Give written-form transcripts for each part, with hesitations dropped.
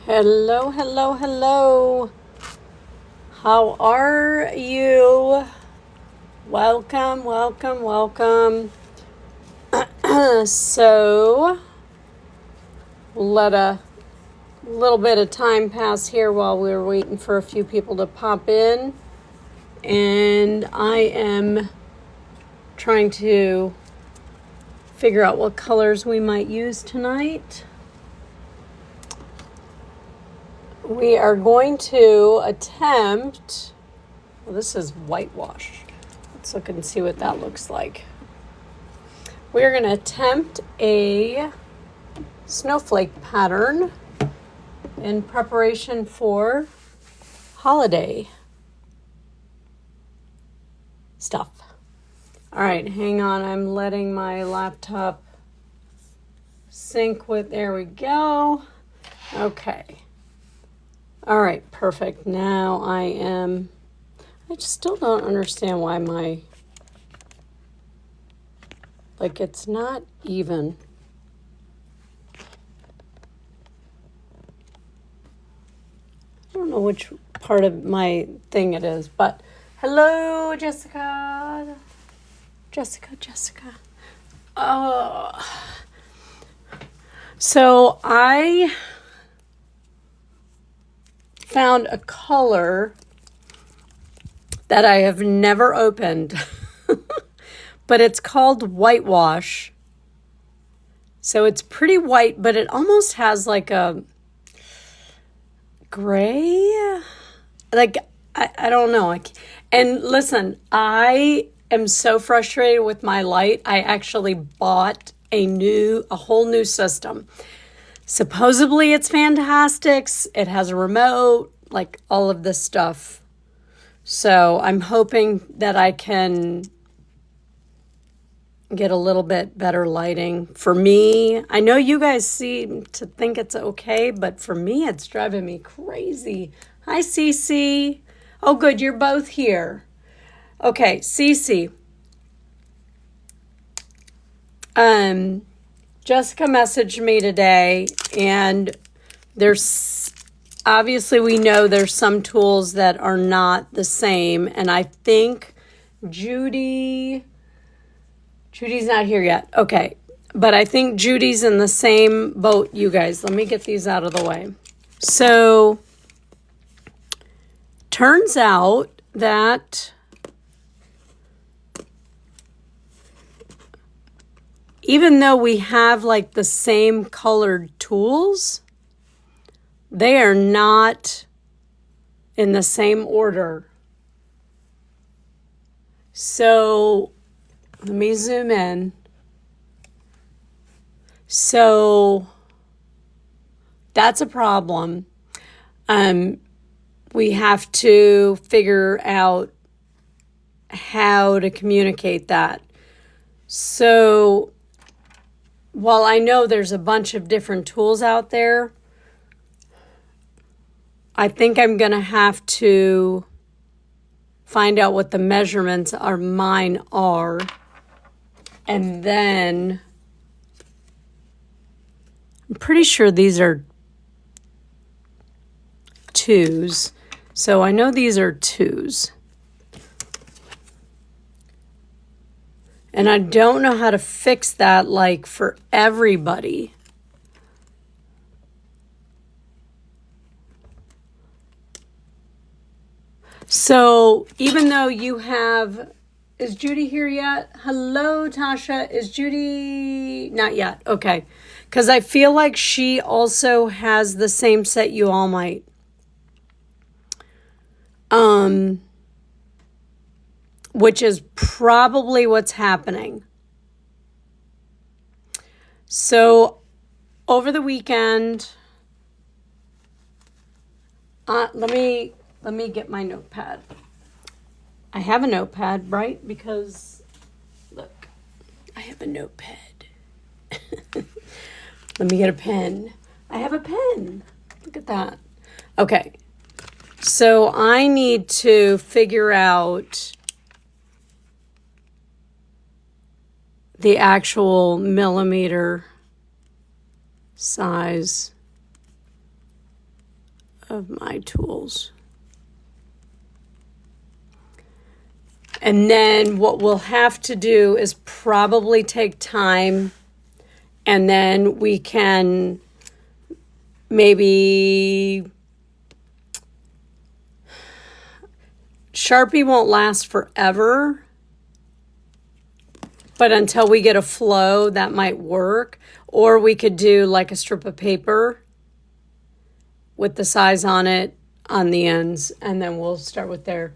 Hello, hello, hello. How are you? Welcome, welcome, welcome. So, we'll let a little bit of time pass here while we're waiting for a few people to pop in. And I am trying to figure out what colors we might use tonight. We are going to attempt, well, this is whitewash. Let's look and see what that looks like. We're going to attempt a snowflake pattern in preparation for holiday stuff. All right, hang on. I'm letting my laptop sync with, there we go. Okay. All right, perfect. Now I just still don't understand why it's not even. I don't know which part of my thing it is, but hello, Jessica. Jessica. Oh. So I found a color that I have never opened, but it's called whitewash. So it's pretty white, but it almost has like a gray, like, I don't know. And listen, I am so frustrated with my light. I actually bought a whole new system. Supposedly it's fantastic. It has a remote, like all of this stuff. So I'm hoping that I can get a little bit better lighting. For me, I know you guys seem to think it's okay, but for me, it's driving me crazy. Hi, Cece. Oh, good, you're both here. Okay, Cece. Jessica messaged me today, and obviously we know there's some tools that are not the same, and I think Judy's not here yet. Okay, but I think Judy's in the same boat, you guys. Let me get these out of the way. So, turns out that even though we have like the same colored tools, they are not in the same order. So let me zoom in. So that's a problem. We have to figure out how to communicate that. So while I know there's a bunch of different tools out there, I think I'm going to have to find out what the measurements of mine are. And then I'm pretty sure these are 2s. So I know these are 2s. And I don't know how to fix that like for everybody. So even though you have, is Judy here yet? Hello, Tasha. Is Judy? Not yet. Okay. Because I feel like she also has the same set you all might. Which is probably what's happening. So over the weekend, let me get my notepad. I have a notepad, right? Because look, I have a notepad. Let me get a pen. I have a pen. Look at that. Okay. So I need to figure out the actual millimeter size of my tools. And then what we'll have to do is probably take time, and then we can maybe, Sharpie won't last forever, but until we get a flow, that might work. Or we could do like a strip of paper with the size on it on the ends, and then we'll start with there.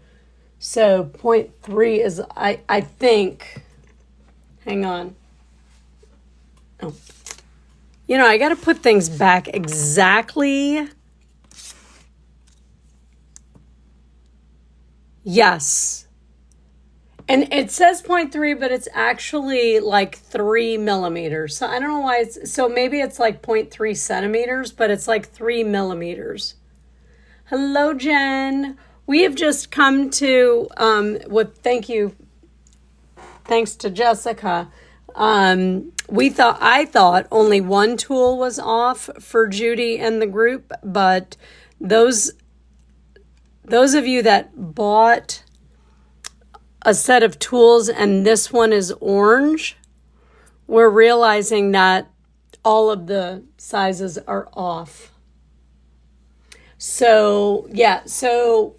So 0.3 is, I think, hang on. Oh, you know, I got to put things back exactly. Yes. And it says 0.3, but it's actually like 3 millimeters. So I don't know why so maybe it's like 0.3 centimeters, but it's like 3 millimeters. Hello, Jen. We have just come to, thank you. Thanks to Jessica. I thought only one tool was off for Judy and the group, but those of you that bought a set of tools and this one is orange, we're realizing that all of the sizes are off. So, yeah, so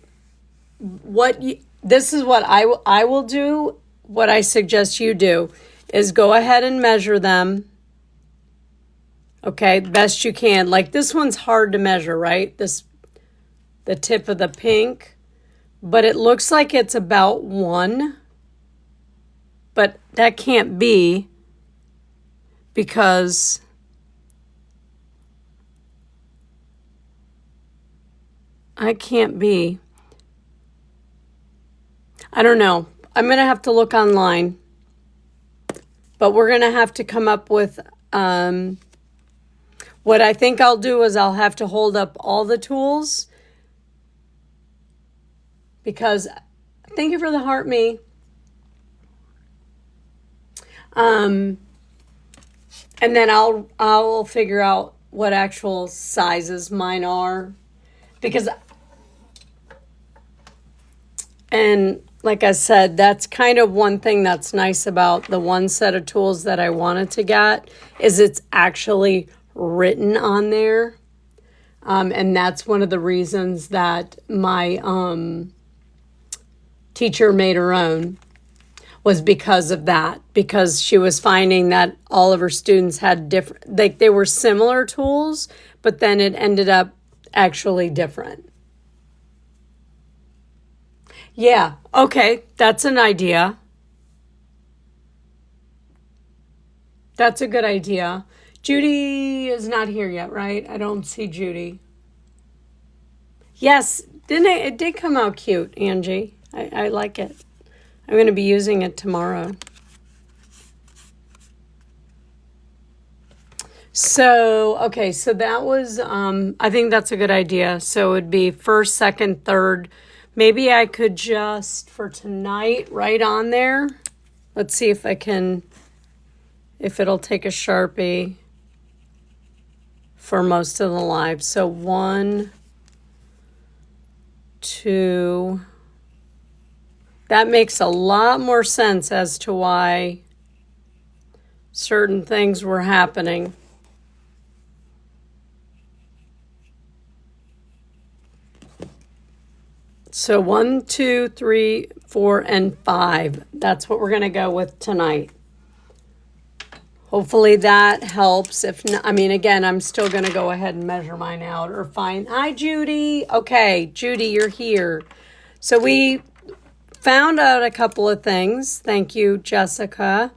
this is what I will do. What I suggest you do is go ahead and measure them. Okay, best you can. Like this one's hard to measure, right? The tip of the pink. But it looks like it's about 1. But that can't be, because I can't be. I don't know. I'm going to have to look online. But we're going to have to come up with, what I think I'll do is I'll have to hold up all the tools. Because, thank you for the heart, me. And then I'll figure out what actual sizes mine are. Because, and like I said, that's kind of one thing that's nice about the one set of tools that I wanted to get, is it's actually written on there. And that's one of the reasons that my teacher made her own, was because of that, because she was finding that all of her students had different, like they were similar tools, but then it ended up actually different. Yeah, okay, that's an idea. That's a good idea. Judy is not here yet, right? I don't see Judy. Yes, it did come out cute, Angie. I like it. I'm going to be using it tomorrow. So, okay, so that was, I think that's a good idea. So it would be first, second, third. Maybe I could just, for tonight, write on there. Let's see if it'll take a Sharpie for most of the lives. So 1, 2... That makes a lot more sense as to why certain things were happening. So 1, 2, 3, 4, and 5. That's what we're going to go with tonight. Hopefully that helps. If not, I mean, again, I'm still going to go ahead and measure mine out or find. Hi, Judy. Okay, Judy, you're here. So we found out a couple of things. Thank you, Jessica.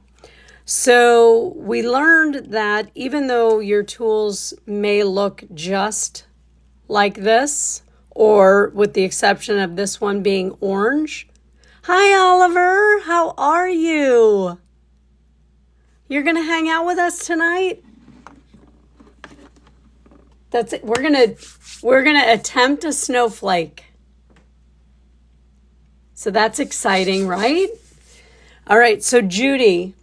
So we learned that even though your tools may look just like this, or with the exception of this one being orange. Hi, Oliver. How are you? You're going to hang out with us tonight? That's it. We're going to attempt a snowflake. So that's exciting, right? All right, so Judy,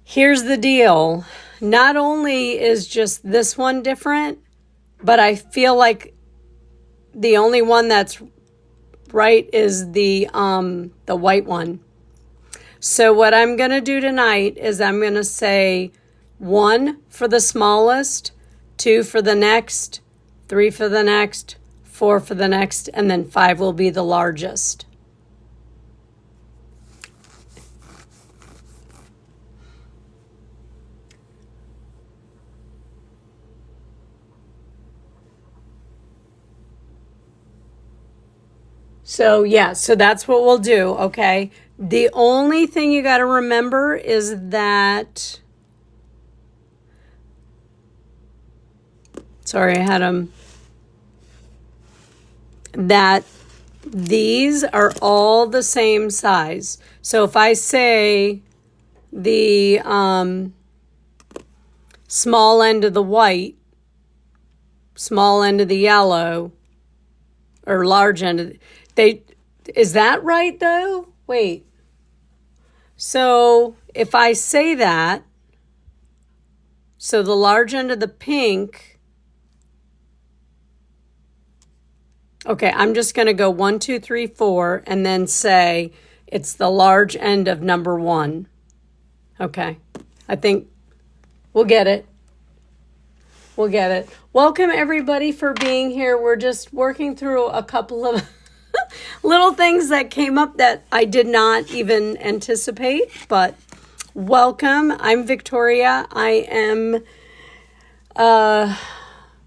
here's the deal. Not only is just this one different, but I feel like the only one that's right is the white one. So what I'm going to do tonight is I'm going to say 1 for the smallest, 2 for the next, 3 for the next, 4 for the next, and then 5 will be the largest. So yeah, so that's what we'll do, okay? The only thing you got to remember is that, sorry, I had them, that these are all the same size. So if I say the small end of the white, small end of the yellow, or large end of is that right though? Wait. So if I say that, so the large end of the pink, okay, I'm just going to go 1, 2, 3, 4, and then say it's the large end of number 1. Okay, I think we'll get it. We'll get it. Welcome everybody for being here. We're just working through a couple of little things that came up that I did not even anticipate, but welcome. I'm Victoria. I am,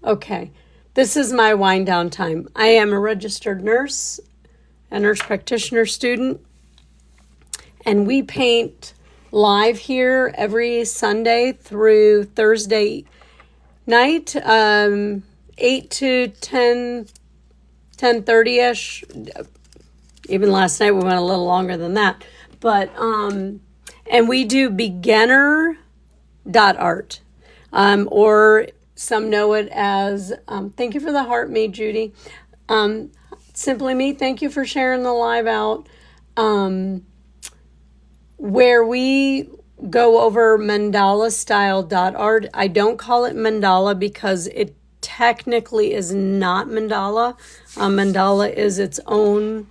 okay, this is my wind down time. I am a registered nurse, a nurse practitioner student, and we paint live here every Sunday through Thursday night, 8 to 10, 10:30ish. Even last night we went a little longer than that. But, and we do beginner art, or some know it as, thank you for the heart me, Judy. Simply Me, thank you for sharing the live out. Where we go over mandala style art. I don't call it mandala because it technically is not mandala. Mandala is its own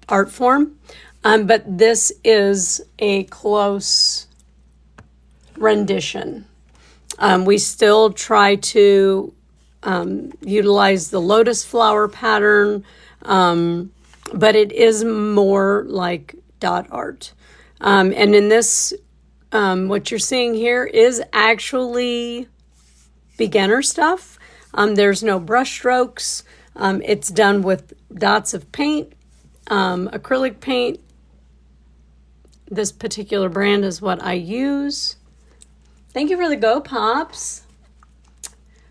art form, but this is a close rendition. We still try to utilize the lotus flower pattern, but it is more like dot art. And in this, what you're seeing here is actually beginner stuff. There's no brush strokes. It's done with dots of paint, acrylic paint. This particular brand is what I use. Thank you for the Go Pops.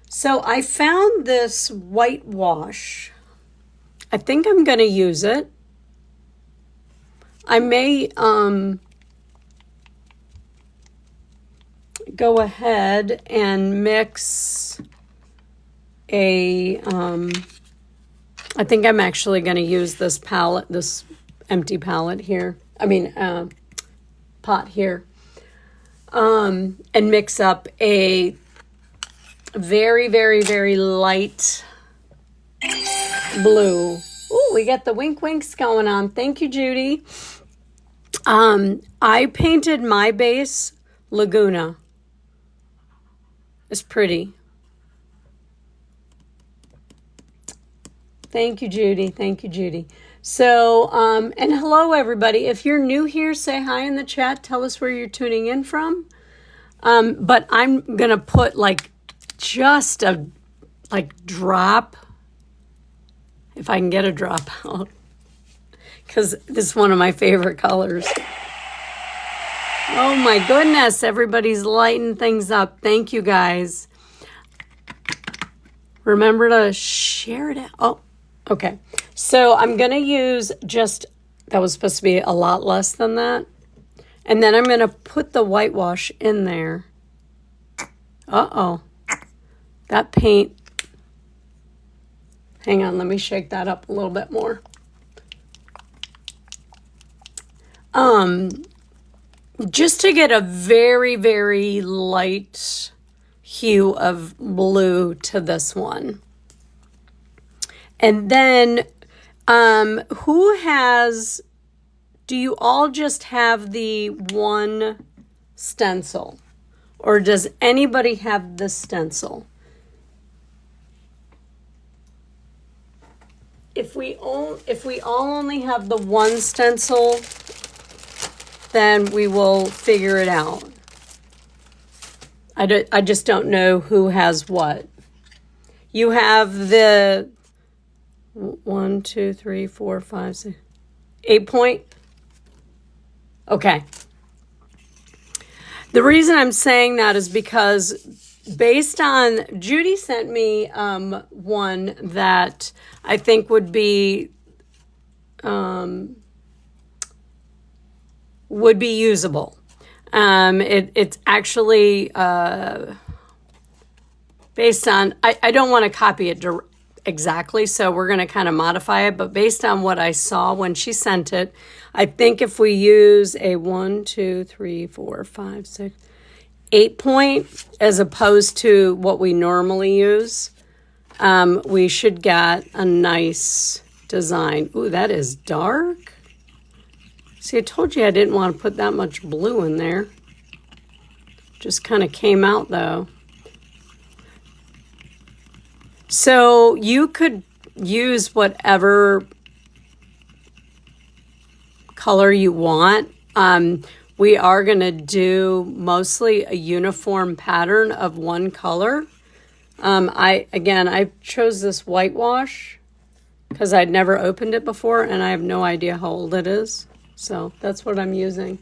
So I found this whitewash. I think I'm going to use it. I may go ahead and mix a, I think I'm actually going to use this palette, this empty palette here. I mean, pot here. And mix up a very, very, very light blue. Ooh, we got the wink winks going on. Thank you, Judy. I painted my base Laguna. It's pretty. Thank you, Judy. Thank you, Judy. So, and hello, everybody. If you're new here, say hi in the chat. Tell us where you're tuning in from. But I'm going to put like just a drop, if I can get a drop out, because this is one of my favorite colors. Oh my goodness, everybody's lighting things up. Thank you, guys. Remember to share it out. Oh, okay. So I'm going to use just, that was supposed to be a lot less than that. And then I'm going to put the whitewash in there. Uh-oh. That paint. Hang on, let me shake that up a little bit more. Just to get a very, very light hue of blue to this one. And then do you all just have the one stencil? Or does anybody have the stencil? If we all only have the one stencil, then we will figure it out. I just don't know who has what. You have the 1, 2, 3, 4, 5, 6, 8 point? Okay. The reason I'm saying that is because based on, Judy sent me one that I think would be usable. It's actually based on, I don't want to copy it exactly, so we're going to kind of modify it, but based on what I saw when she sent it, I think if we use a 1, 2, 3, 4, 5, 6, 8 point as opposed to what we normally use, we should get a nice design. Ooh, that is dark. See, I told you I didn't want to put that much blue in there. Just kind of came out though. So you could use whatever color you want. We are going to do mostly a uniform pattern of one color. I chose this whitewash because I'd never opened it before and I have no idea how old it is. So that's what I'm using.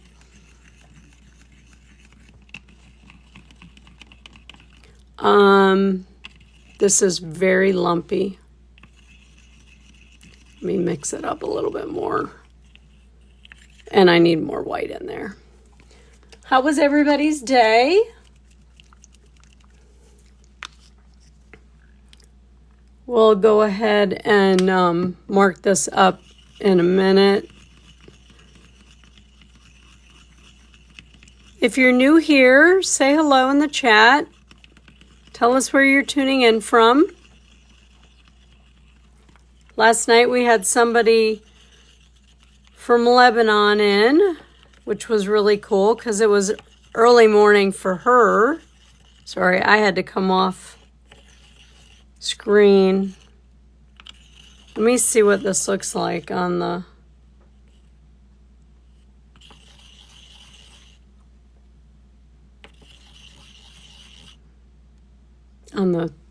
This is very lumpy. Let me mix it up a little bit more. And I need more white in there. How was everybody's day? We'll go ahead and mark this up in a minute. If you're new here, say hello in the chat. Tell us where you're tuning in from. Last night we had somebody from Lebanon in, which was really cool because it was early morning for her. Sorry, I had to come off screen. Let me see what this looks like on the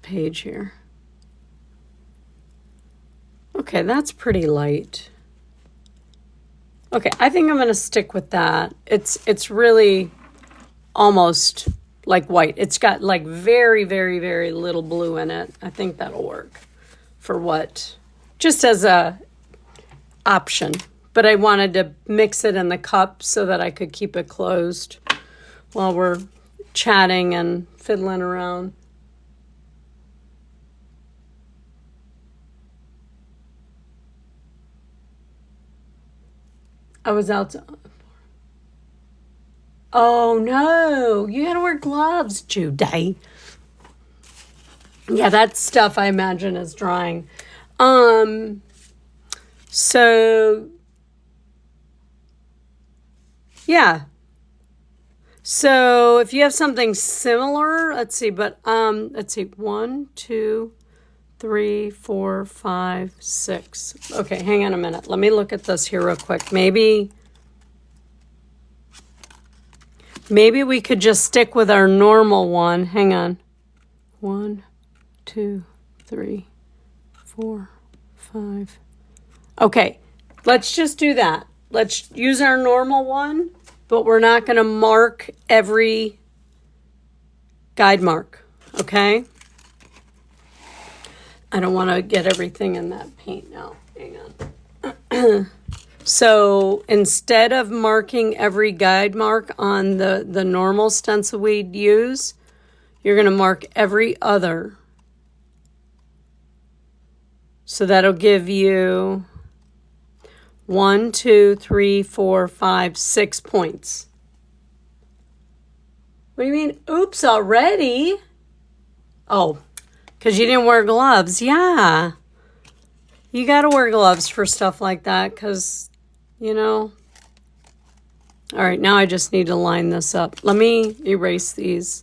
page here. Okay, that's pretty light. Okay, I think I'm going to stick with that. It's really almost like white. It's got like very, very, very little blue in it. I think that'll work for what, just as a option. But I wanted to mix it in the cup so that I could keep it closed while we're chatting and fiddling around. I was out to... Oh, no. You had to wear gloves, Judy. Yeah, that stuff I imagine is drying. So, yeah. So, if you have something similar, let's see. 1, 2, 3, 4, 5, 6. Okay, hang on a minute. Let me look at this here real quick. Maybe we could just stick with our normal one. Hang on. 1, 2, 3, 4, 5. Okay, let's just do that. Let's use our normal one, but we're not going to mark every guide mark, okay? I don't want to get everything in that paint now. Hang on. So instead of marking every guide mark on the normal stencil we'd use, you're going to mark every other. So that'll give you 1, 2, 3, 4, 5, 6 points. What do you mean? Oops, already? Oh. Because you didn't wear gloves. Yeah. You got to wear gloves for stuff like that because, you know. All right, now I just need to line this up. Let me erase these.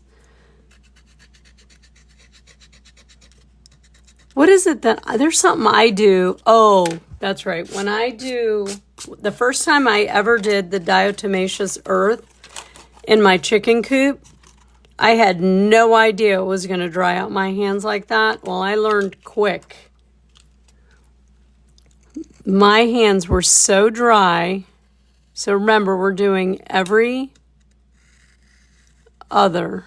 What is it that, there's something I do. Oh, that's right. When I do, the first time I ever did the diatomaceous earth in my chicken coop, I had no idea it was going to dry out my hands like that. Well, I learned quick. My hands were so dry. So remember, we're doing every other.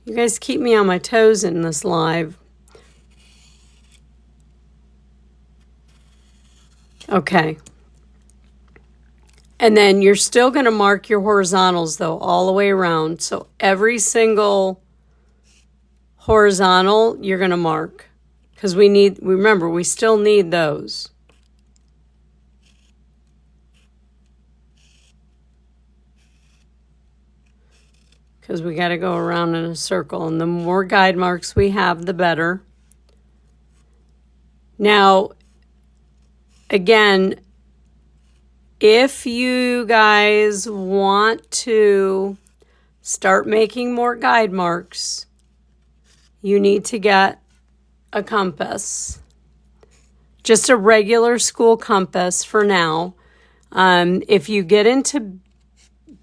You guys keep me on my toes in this live. Okay. And then you're still going to mark your horizontals, though, all the way around. So every single horizontal, you're going to mark. Because remember, we still need those. Because we got to go around in a circle. And the more guide marks we have, the better. Now, again, if you guys want to start making more guide marks, you need to get a compass. Just a regular school compass for now. If you get into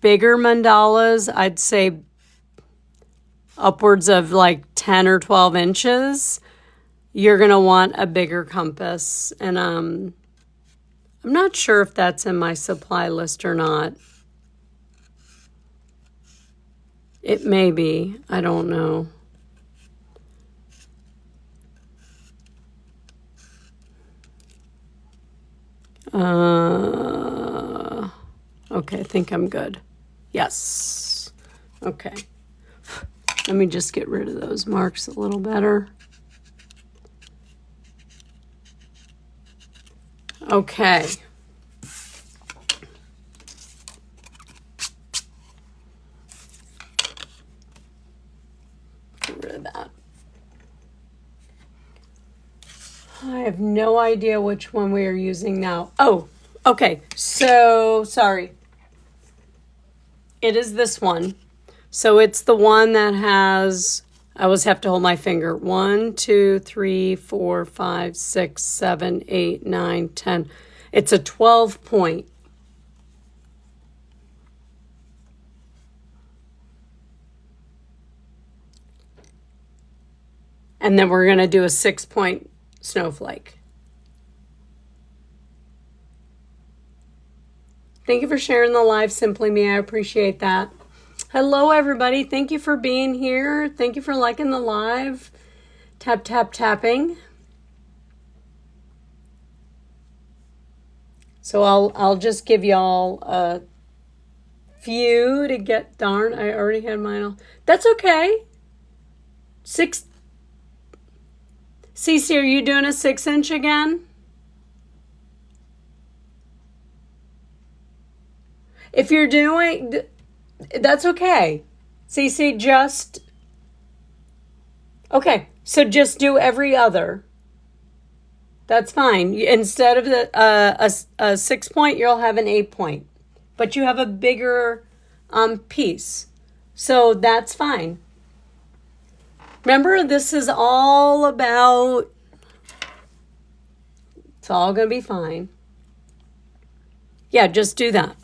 bigger mandalas, I'd say upwards of like 10 or 12 inches, you're going to want a bigger compass. And I'm not sure if that's in my supply list or not. It may be. I don't know. Okay, I think I'm good. Yes. Okay. Let me just get rid of those marks a little better. Okay. Get rid of that. I have no idea which one we are using now. Oh, okay. So, sorry. It is this one. So it's the one that has, I always have to hold my finger. 1, 2, 3, 4, 5, 6, 7, 8, 9, 10. It's a 12 point. And then we're going to do a 6 point snowflake. Thank you for sharing the live, Simply Me. I appreciate that. Hello, everybody. Thank you for being here. Thank you for liking the live. Tap, tap, tapping. So I'll just give y'all a few to get, darn, I already had mine all. That's okay. Cece, are you doing a 6-inch again? If you're doing, that's okay. Cece, just, okay, so just do every other. That's fine. Instead of a 6 point, you'll have an 8 point. But you have a bigger piece. So that's fine. Remember, this is all about, it's all going to be fine. Yeah, just do that.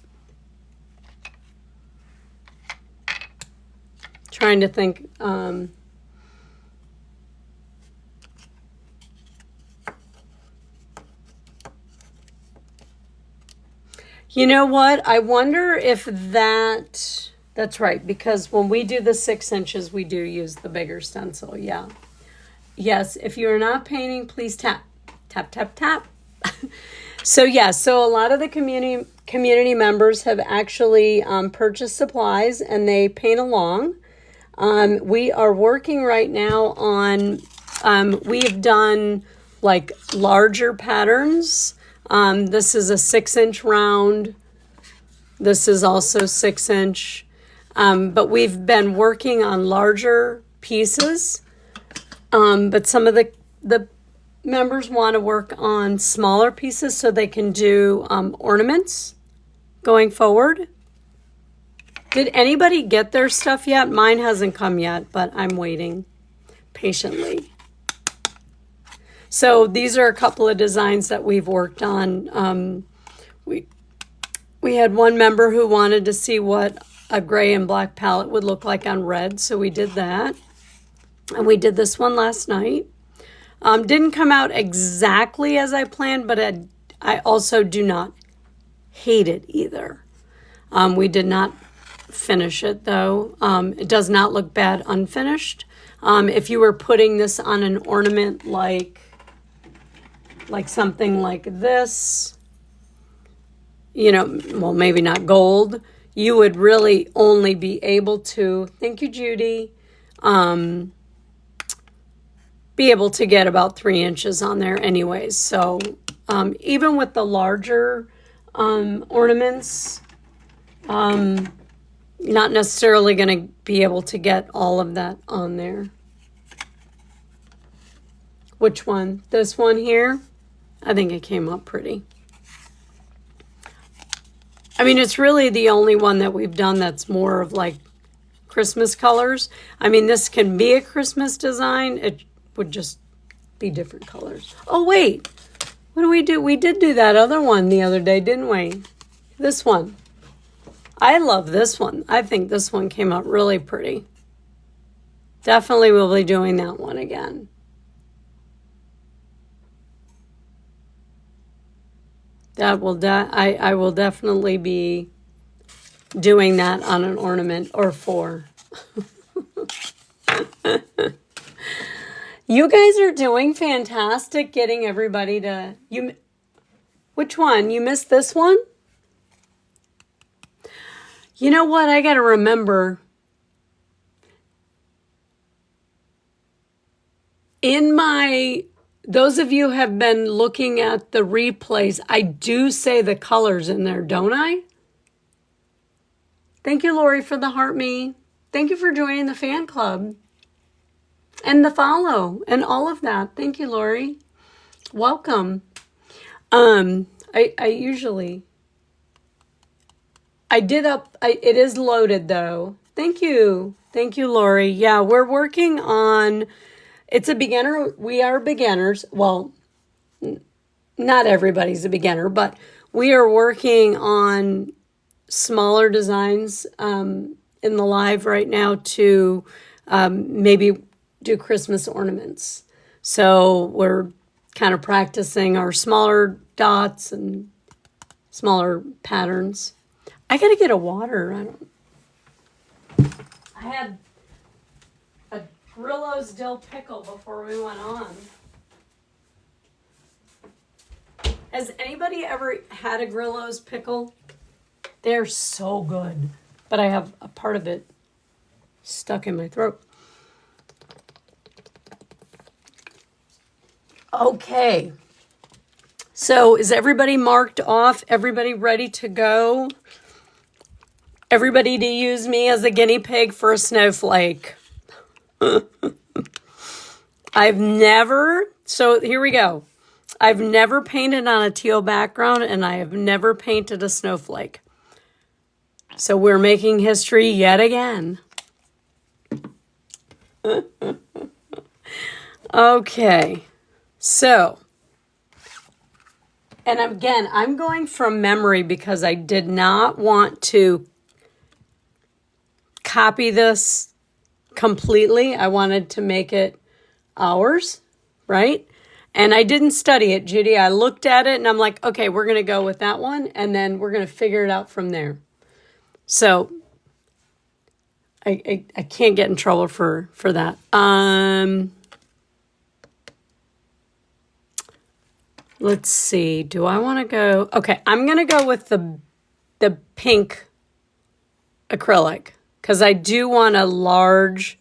Trying to think. You know what? I wonder if that's right, because when we do the 6 inches, we do use the bigger stencil. Yeah. Yes, if you're not painting, please tap, tap, tap, tap. So a lot of the community members have actually purchased supplies and they paint along. We are working right now on, we've done like larger patterns. This is a 6-inch round. This is also 6-inch. But we've been working on larger pieces. But some of the members want to work on smaller pieces so they can do ornaments going forward. Did anybody get their stuff yet? Mine hasn't come yet, but I'm waiting patiently. So these are a couple of designs that we've worked on. We had one member who wanted to see what a gray and black palette would look like on red, so we did that. And we did this one last night. Didn't come out exactly as I planned, but I also do not hate it either. We did not finish it though. It does not look bad unfinished. If you were putting this on an ornament like something like this, you know, well, maybe not gold, you would really only be able to, thank you, Judy, be able to get about 3 inches on there anyways. So even with the larger ornaments, not necessarily going to be able to get all of that on there. Which one? This one here? I think it came up pretty. I mean, it's really the only one that we've done that's more of like Christmas colors. I mean, this can be a Christmas design. It would just be different colors. Oh, wait. What do we do? We did do that other one the other day, didn't we? This one. I love this one. I think this one came out really pretty. Definitely will be doing that one again. That will I will definitely be doing that on an ornament or 4. You guys are doing fantastic getting everybody to which one? You missed this one? You know what? I got to remember those of you have been looking at the replays, I do say the colors in there, don't I? Thank you, Lori, for the heart me. Thank you for joining the fan club and the follow and all of that. Thank you, Lori. Welcome. It is loaded though. Thank you. Thank you, Lori. Yeah, we're working on, it's a beginner. We are beginners. Well, not everybody's a beginner, but we are working on smaller designs in the live right now to maybe do Christmas ornaments. So we're kind of practicing our smaller dots and smaller patterns. I gotta get a water. I had a Grillo's dill pickle before we went on. Has anybody ever had a Grillo's pickle? They're so good, but I have a part of it stuck in my throat. Okay. So is everybody marked off? Everybody ready to go? Everybody to use me as a guinea pig for a snowflake. So here we go. I've never painted on a teal background and I have never painted a snowflake. So we're making history yet again. Okay. So, and again, I'm going from memory because I did not want to copy this completely. I wanted to make it ours, right? And I didn't study it, Judy. I looked at it and I'm like, okay, we're going to go with that one. And then we're going to figure it out from there. So I can't get in trouble for that. Let's see. Do I want to go? Okay, I'm going to go with the pink acrylic because I do want a large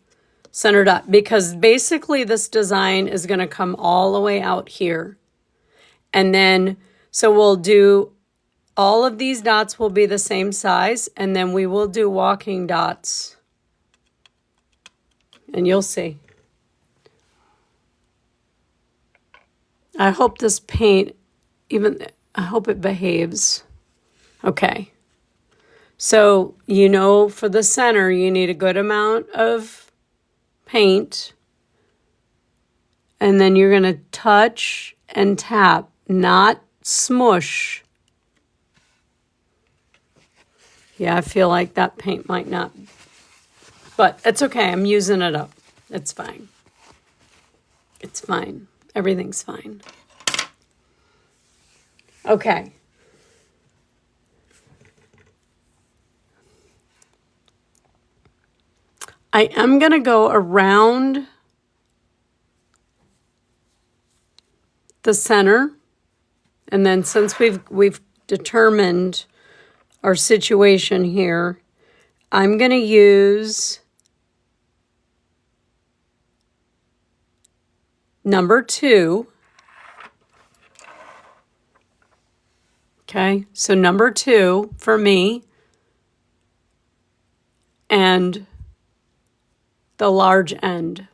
center dot because basically this design is going to come all the way out here. And then, so we'll do, all of these dots will be the same size and then we will do walking dots. And you'll see. I hope this paint, I hope it behaves. Okay. So, for the center, you need a good amount of paint. And then you're going to touch and tap, not smush. Yeah, I feel like that paint might not, but it's okay. I'm using it up. It's fine. It's fine. Everything's fine. Okay. I am going to go around the center, and then since we've determined our situation here, I'm going to use number 2. Okay, so number 2 for me, and the large end.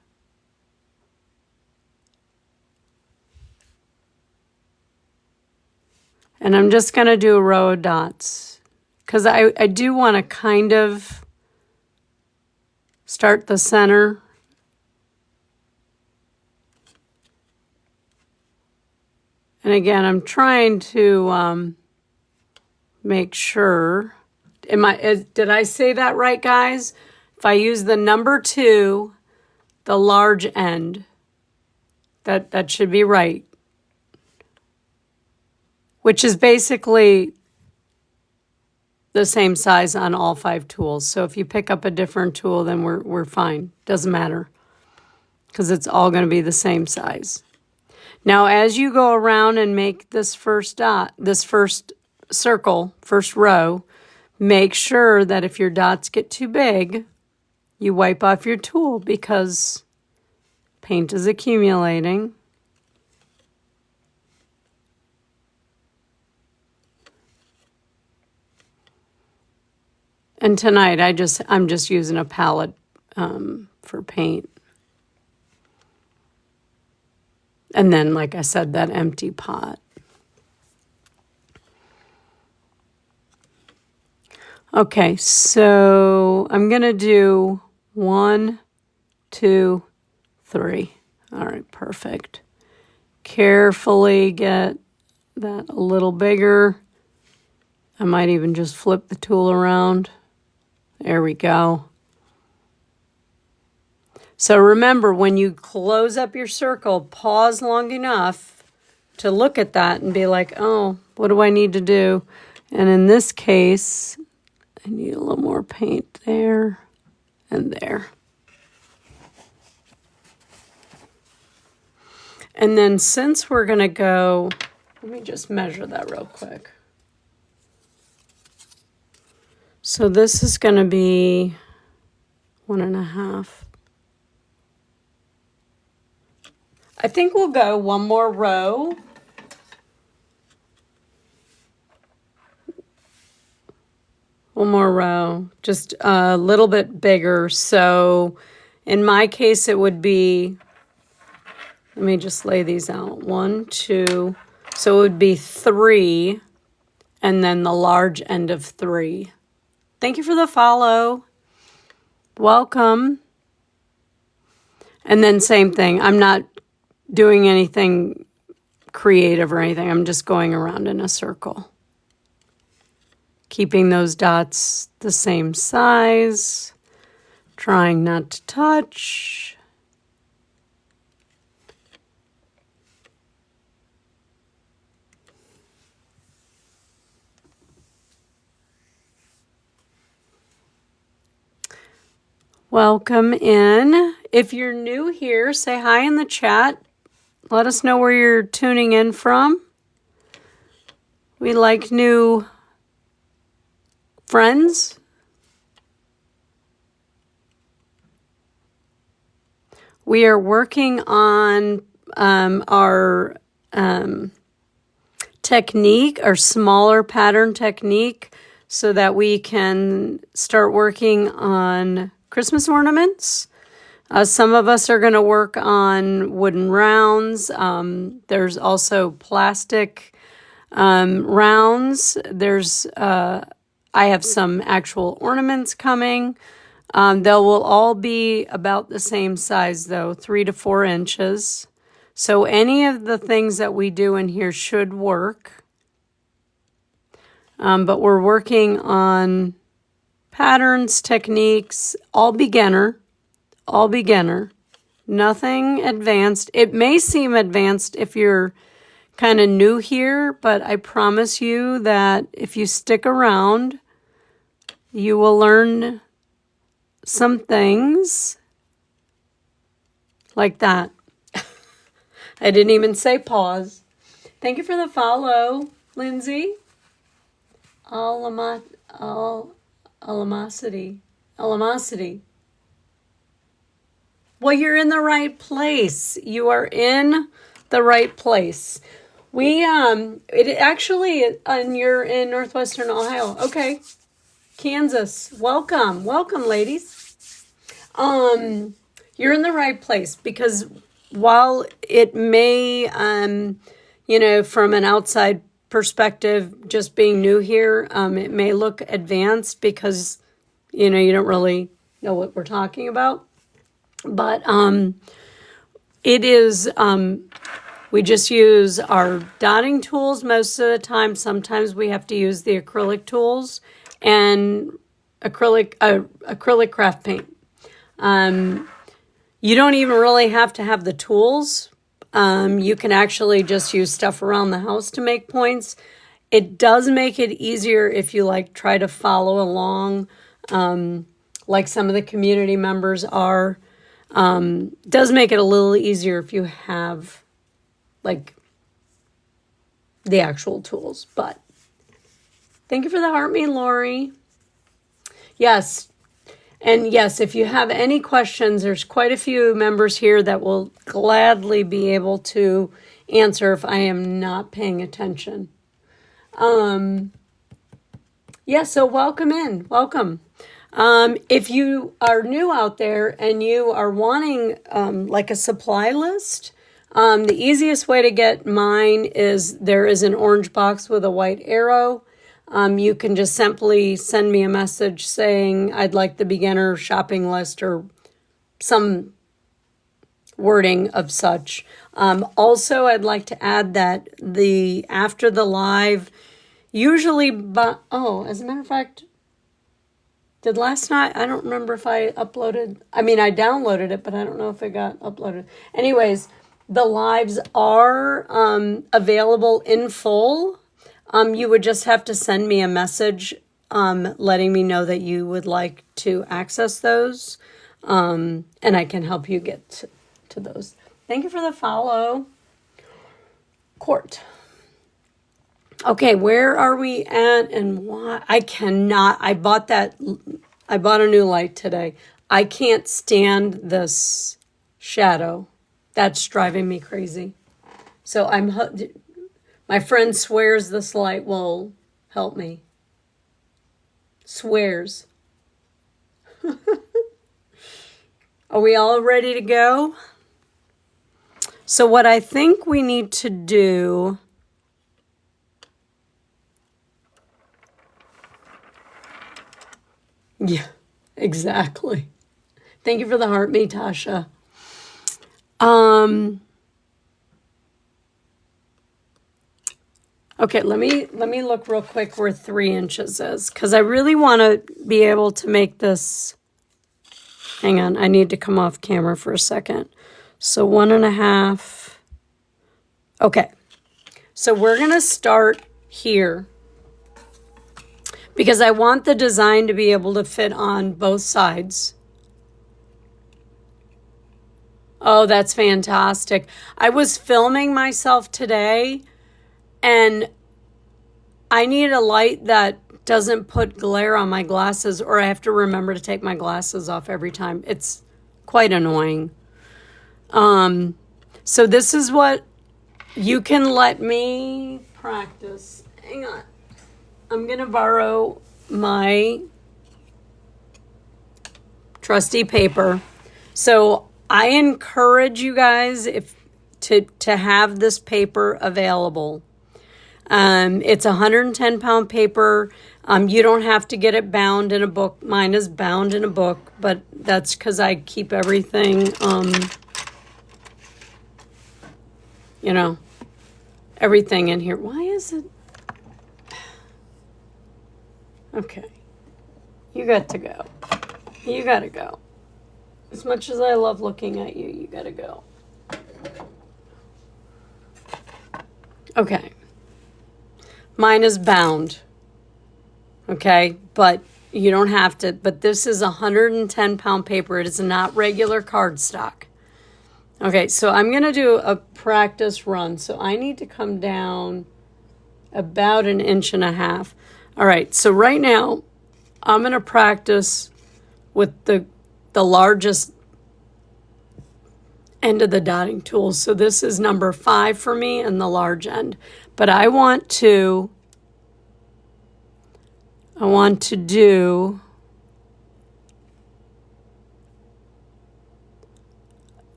And I'm just going to do a row of dots because I do want to kind of start the center. And again, I'm trying to make sure. Did I say that right, guys? If I use the number 2, the large end, that should be right. Which is basically the same size on all 5 tools. So if you pick up a different tool, then we're fine. Doesn't matter, because it's all going to be the same size. Now, as you go around and make this first dot, this first circle, first row, make sure that if your dots get too big, you wipe off your tool because paint is accumulating. And tonight, I'm just using a palette for paint. And then, like I said, that empty pot. Okay, so I'm going to do 1, 2, 3. All right, perfect. Carefully get that a little bigger. I might even just flip the tool around. There we go. So remember, when you close up your circle, pause long enough to look at that and be like, oh, what do I need to do? And in this case, I need a little more paint there and there. And then since we're going to go, let me just measure that real quick. So this is going to be 1.5. I think we'll go one more row. One more row, just a little bit bigger. So in my case, it would be, let me just lay these out. 1, 2, so it would be 3, and then the large end of 3. Thank you for the follow. Welcome. And then same thing. I'm not doing anything creative or anything. I'm just going around in a circle. Keeping those dots the same size. Trying not to touch. Welcome in. If you're new here, say hi in the chat. Let us know where you're tuning in from. We like new friends. We are working on our technique, our smaller pattern technique, so that we can start working on Christmas ornaments. Some of us are going to work on wooden rounds. There's also plastic rounds. I have some actual ornaments coming. They will all be about the same size though, 3 to 4 inches. So any of the things that we do in here should work. But we're working on patterns, techniques, all beginner, nothing advanced. It may seem advanced if you're kind of new here, but I promise you that if you stick around, you will learn some things like that. I didn't even say pause. Thank you for the follow, Lindsay. Alamosity. Well, you're in the right place. You are in the right place. And you're in Northwestern Ohio. Okay. Kansas. Welcome, ladies. You're in the right place because while it may, from an outside perspective, just being new here, it may look advanced because, you don't really know what we're talking about. But it is, we just use our dotting tools most of the time. Sometimes we have to use the acrylic tools and acrylic craft paint. You don't even really have to have the tools. You can actually just use stuff around the house to make points. It does make it easier if you try to follow along, like some of the community members are. Does make it a little easier if you have the actual tools, but thank you for the heart me, Lori. Yes. And yes, if you have any questions, there's quite a few members here that will gladly be able to answer if I am not paying attention. So welcome in. Welcome. If you are new out there and you are wanting a supply list, the easiest way to get mine is there is an orange box with a white arrow. You can just simply send me a message saying I'd like the beginner shopping list or some wording of such. Also, I'd like to add that after the live, usually, as a matter of fact, did last night, I don't remember if I uploaded, I downloaded it, but I don't know if it got uploaded. Anyways, the lives are available in full. You would just have to send me a message letting me know that you would like to access those, and I can help you get to those. Thank you for the follow. Court. Okay, where are we at and why? I bought a new light today. I can't stand this shadow. That's driving me crazy. So my friend swears this light will help me. Swears. Are we all ready to go? So what I think we need to do... Yeah, exactly. Thank you for the heart, me, Tasha. Okay, let me look real quick where 3 inches is, because I really want to be able to make this. Hang on, I need to come off camera for a second. So 1.5. Okay, so we're gonna start here, because I want the design to be able to fit on both sides. Oh, that's fantastic. I was filming myself today, and I need a light that doesn't put glare on my glasses, or I have to remember to take my glasses off every time. It's quite annoying. So this is what you can let me practice. Hang on. I'm going to borrow my trusty paper. So I encourage you guys to have this paper available. It's 110-pound paper. You don't have to get it bound in a book. Mine is bound in a book, but that's because I keep everything, everything in here. Why is it? Okay. You got to go. You got to go. As much as I love looking at you, you got to go. Okay. Mine is bound. Okay, but you don't have to. But this is 110-pound paper. It is not regular cardstock. Okay, so I'm going to do a practice run. So I need to come down about 1.5 inches. All right, so right now I'm going to practice with the largest end of the dotting tool. So this is number 5 for me and the large end. But I want to do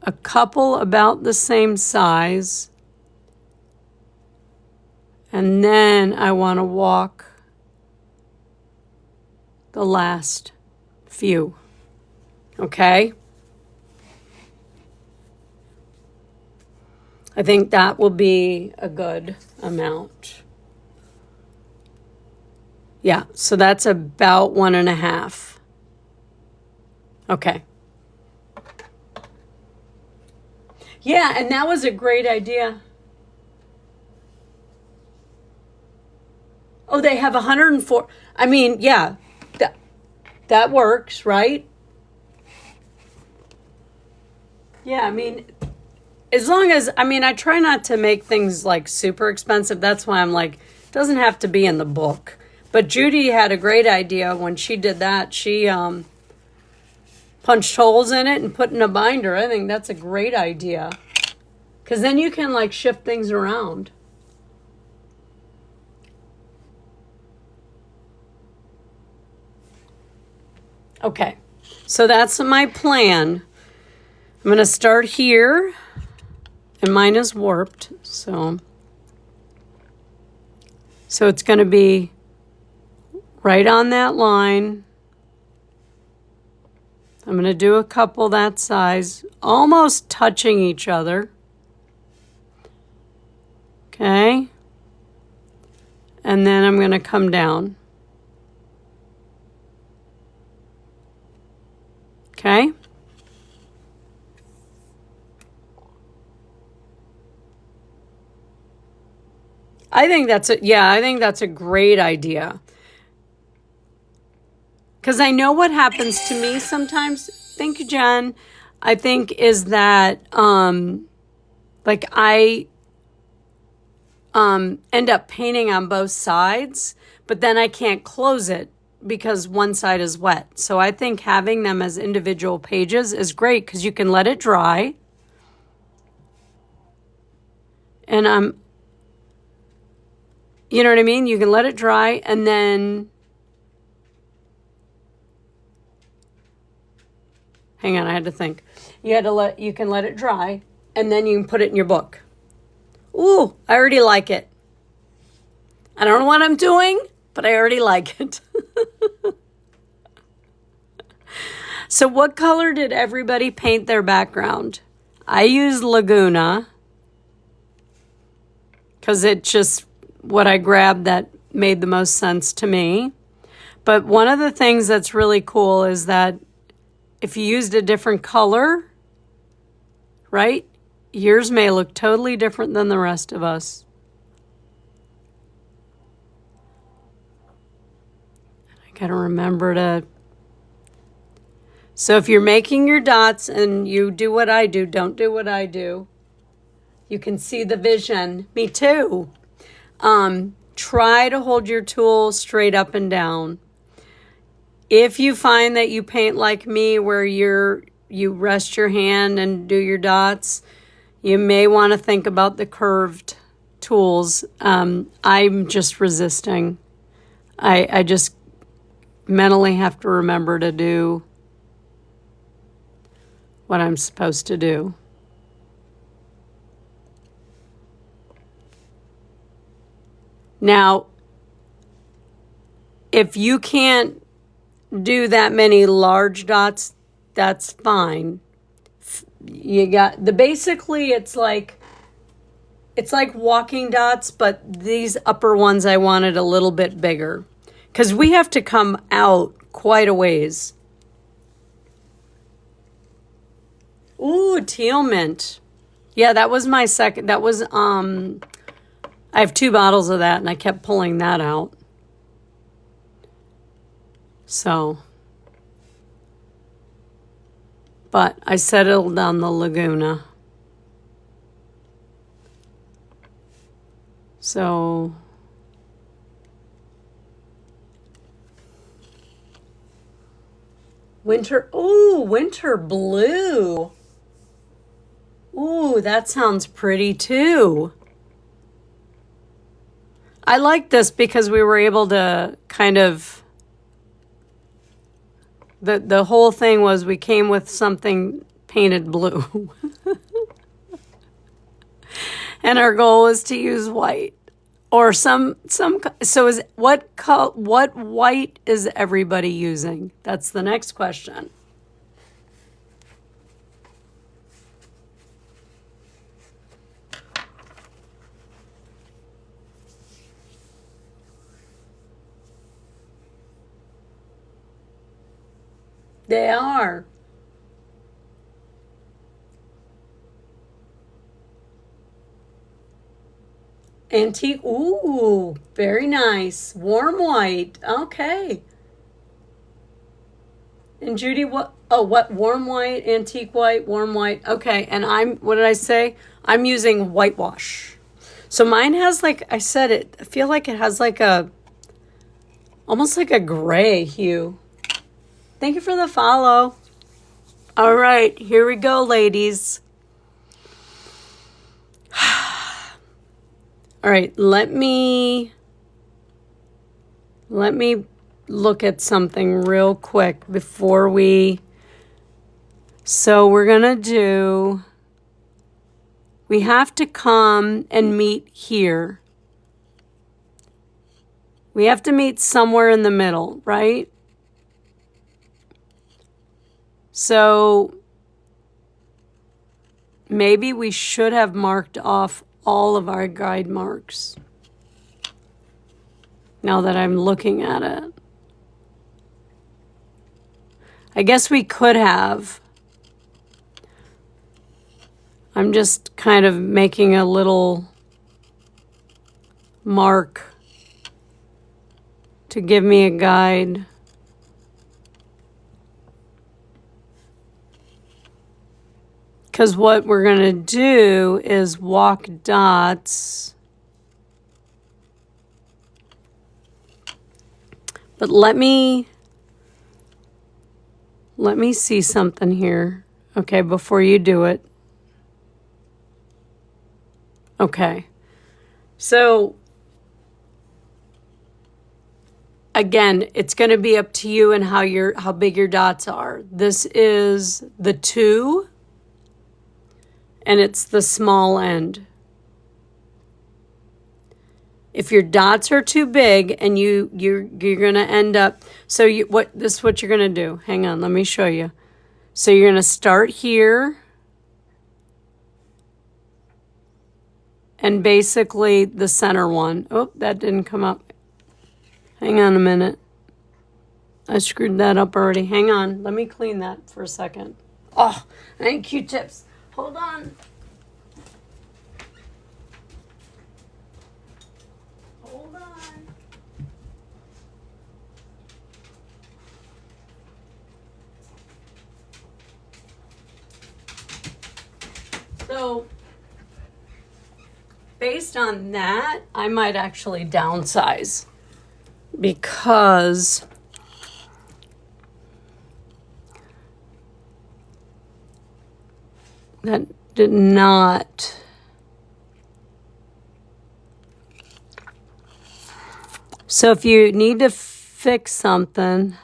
a couple about the same size. And then I want to walk the last few. Okay? I think that will be a good amount. Yeah, so that's about 1.5. Okay. Yeah, and that was a great idea. Oh, they have 104. I mean, yeah, that works, right? Yeah, I mean, as long as, I try not to make things like super expensive. That's why I'm like, it doesn't have to be in the book. But Judy had a great idea when she did that. She punched holes in it and put in a binder. I think that's a great idea. Because then you can like shift things around. Okay, so that's my plan. I'm going to start here. And mine is warped, so it's going to be right on that line. I'm going to do a couple that size, almost touching each other. Okay. And then I'm going to come down. Okay. I think that's a great idea. Because I know what happens to me sometimes. Thank you, Jen. I think is that like I end up painting on both sides, but then I can't close it because one side is wet. So I think having them as individual pages is great because you can let it dry. And you know what I mean? You can let it dry and then, hang on, I had to think. You can let it dry and then you can put it in your book. Ooh, I already like it. I don't know what I'm doing, but I already like it. So what color did everybody paint their background? I used Laguna because it's just what I grabbed that made the most sense to me. But one of the things that's really cool is that if you used a different color, right, yours may look totally different than the rest of us. I gotta remember to... So if you're making your dots and you do what I do, don't do what I do. You can see the vision. Me too. Try to hold your tool straight up and down. If you find that you paint like me where you rest your hand and do your dots, you may want to think about the curved tools. I'm just resisting. I just mentally have to remember to do what I'm supposed to do. Now, if you can't do that many large dots, that's fine. You got basically it's like walking dots, but these upper ones I wanted a little bit bigger because we have to come out quite a ways. Ooh, teal mint. Yeah, that was my second. That was I have 2 bottles of that and I kept pulling that out. So, but I settled on the Laguna. So, winter blue. Ooh, that sounds pretty too. I like this because we were able to kind of, the whole thing was we came with something painted blue. And our goal was to use white or so is what white is everybody using? That's the next question. They are. Antique. Ooh, very nice. Warm white. Okay. And Judy, what? Oh, what? Warm white, antique white, warm white. Okay. And what did I say? I'm using whitewash. So mine has I said it, I feel like it has almost like a gray hue. Thank you for the follow. All right, here we go, ladies. All right, let me look at something real quick before so we're going to we have to come and meet here. We have to meet somewhere in the middle, right? So maybe we should have marked off all of our guide marks. Now that I'm looking at it. I guess we could have. I'm just kind of making a little mark to give me a guide. Because what we're going to do is walk dots. But let me see something here. Okay, before you do it. Okay. So again, it's going to be up to you and how big your dots are. This is the 2. And it's the small end. If your dots are too big and you're going to end up, so this is what you're going to do. Hang on, let me show you. So you're going to start here. And basically the center one. Oh, that didn't come up. Hang on a minute. I screwed that up already. Hang on, let me clean that for a second. Oh, I need Q-tips. Hold on. Hold on. So, based on that, I might actually downsize because that did not. So if you need to fix something,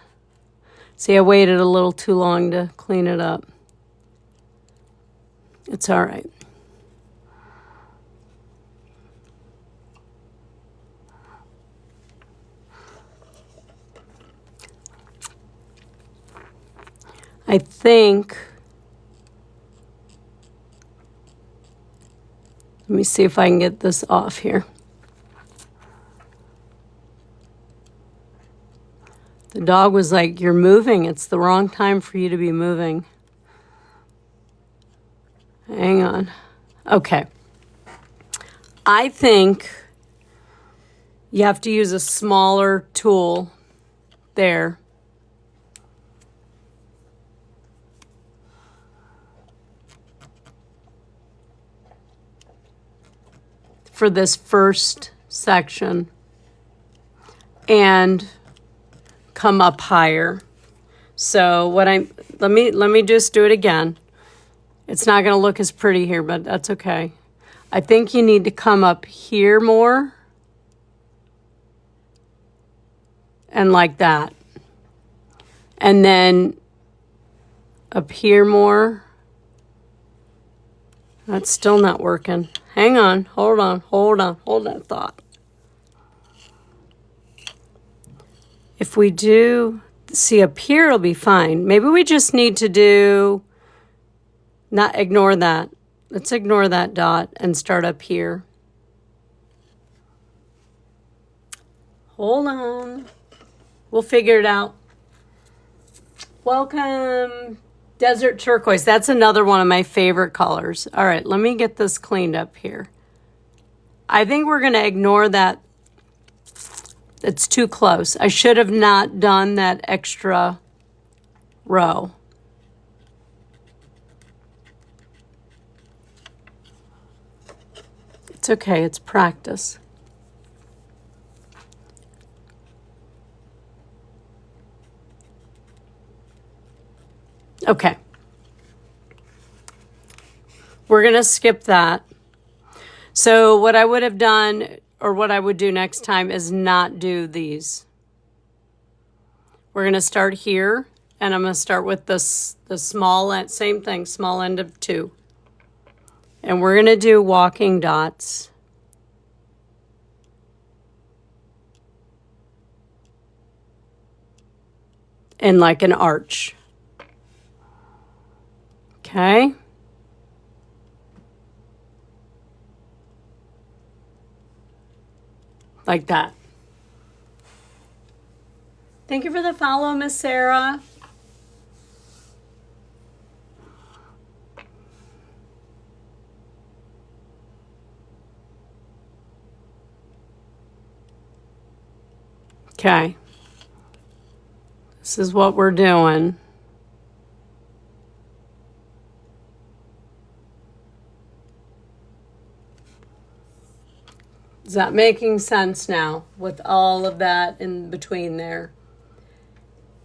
see, I waited a little too long to clean it up. It's all right. I think, let me see if I can get this off here. The dog was like, "You're moving. It's the wrong time for you to be moving." Hang on. Okay. I think you have to use a smaller tool there. For this first section and come up higher. So let me just do it again. It's not going to look as pretty here, but that's okay. I think you need to come up here more and like that. And then up here more. That's still not working. Hang on, hold that thought. If we do, see up here, it'll be fine. Maybe we just need to not ignore that. Let's ignore that dot and start up here. Hold on. We'll figure it out. Welcome. Desert turquoise. That's another one of my favorite colors. All right, let me get this cleaned up here. I think we're going to ignore that. It's too close. I should have not done that extra row. It's okay. It's practice. Okay. We're going to skip that. So what I would have done, or what I would do next time, is not do these. We're going to start here, and I'm going to start with the small end, same thing, small end of 2. And we're going to do walking dots. And like an arch. Okay. Like that. Thank you for the follow, Miss Sarah. Okay. This is what we're doing. Is that making sense now with all of that in between there?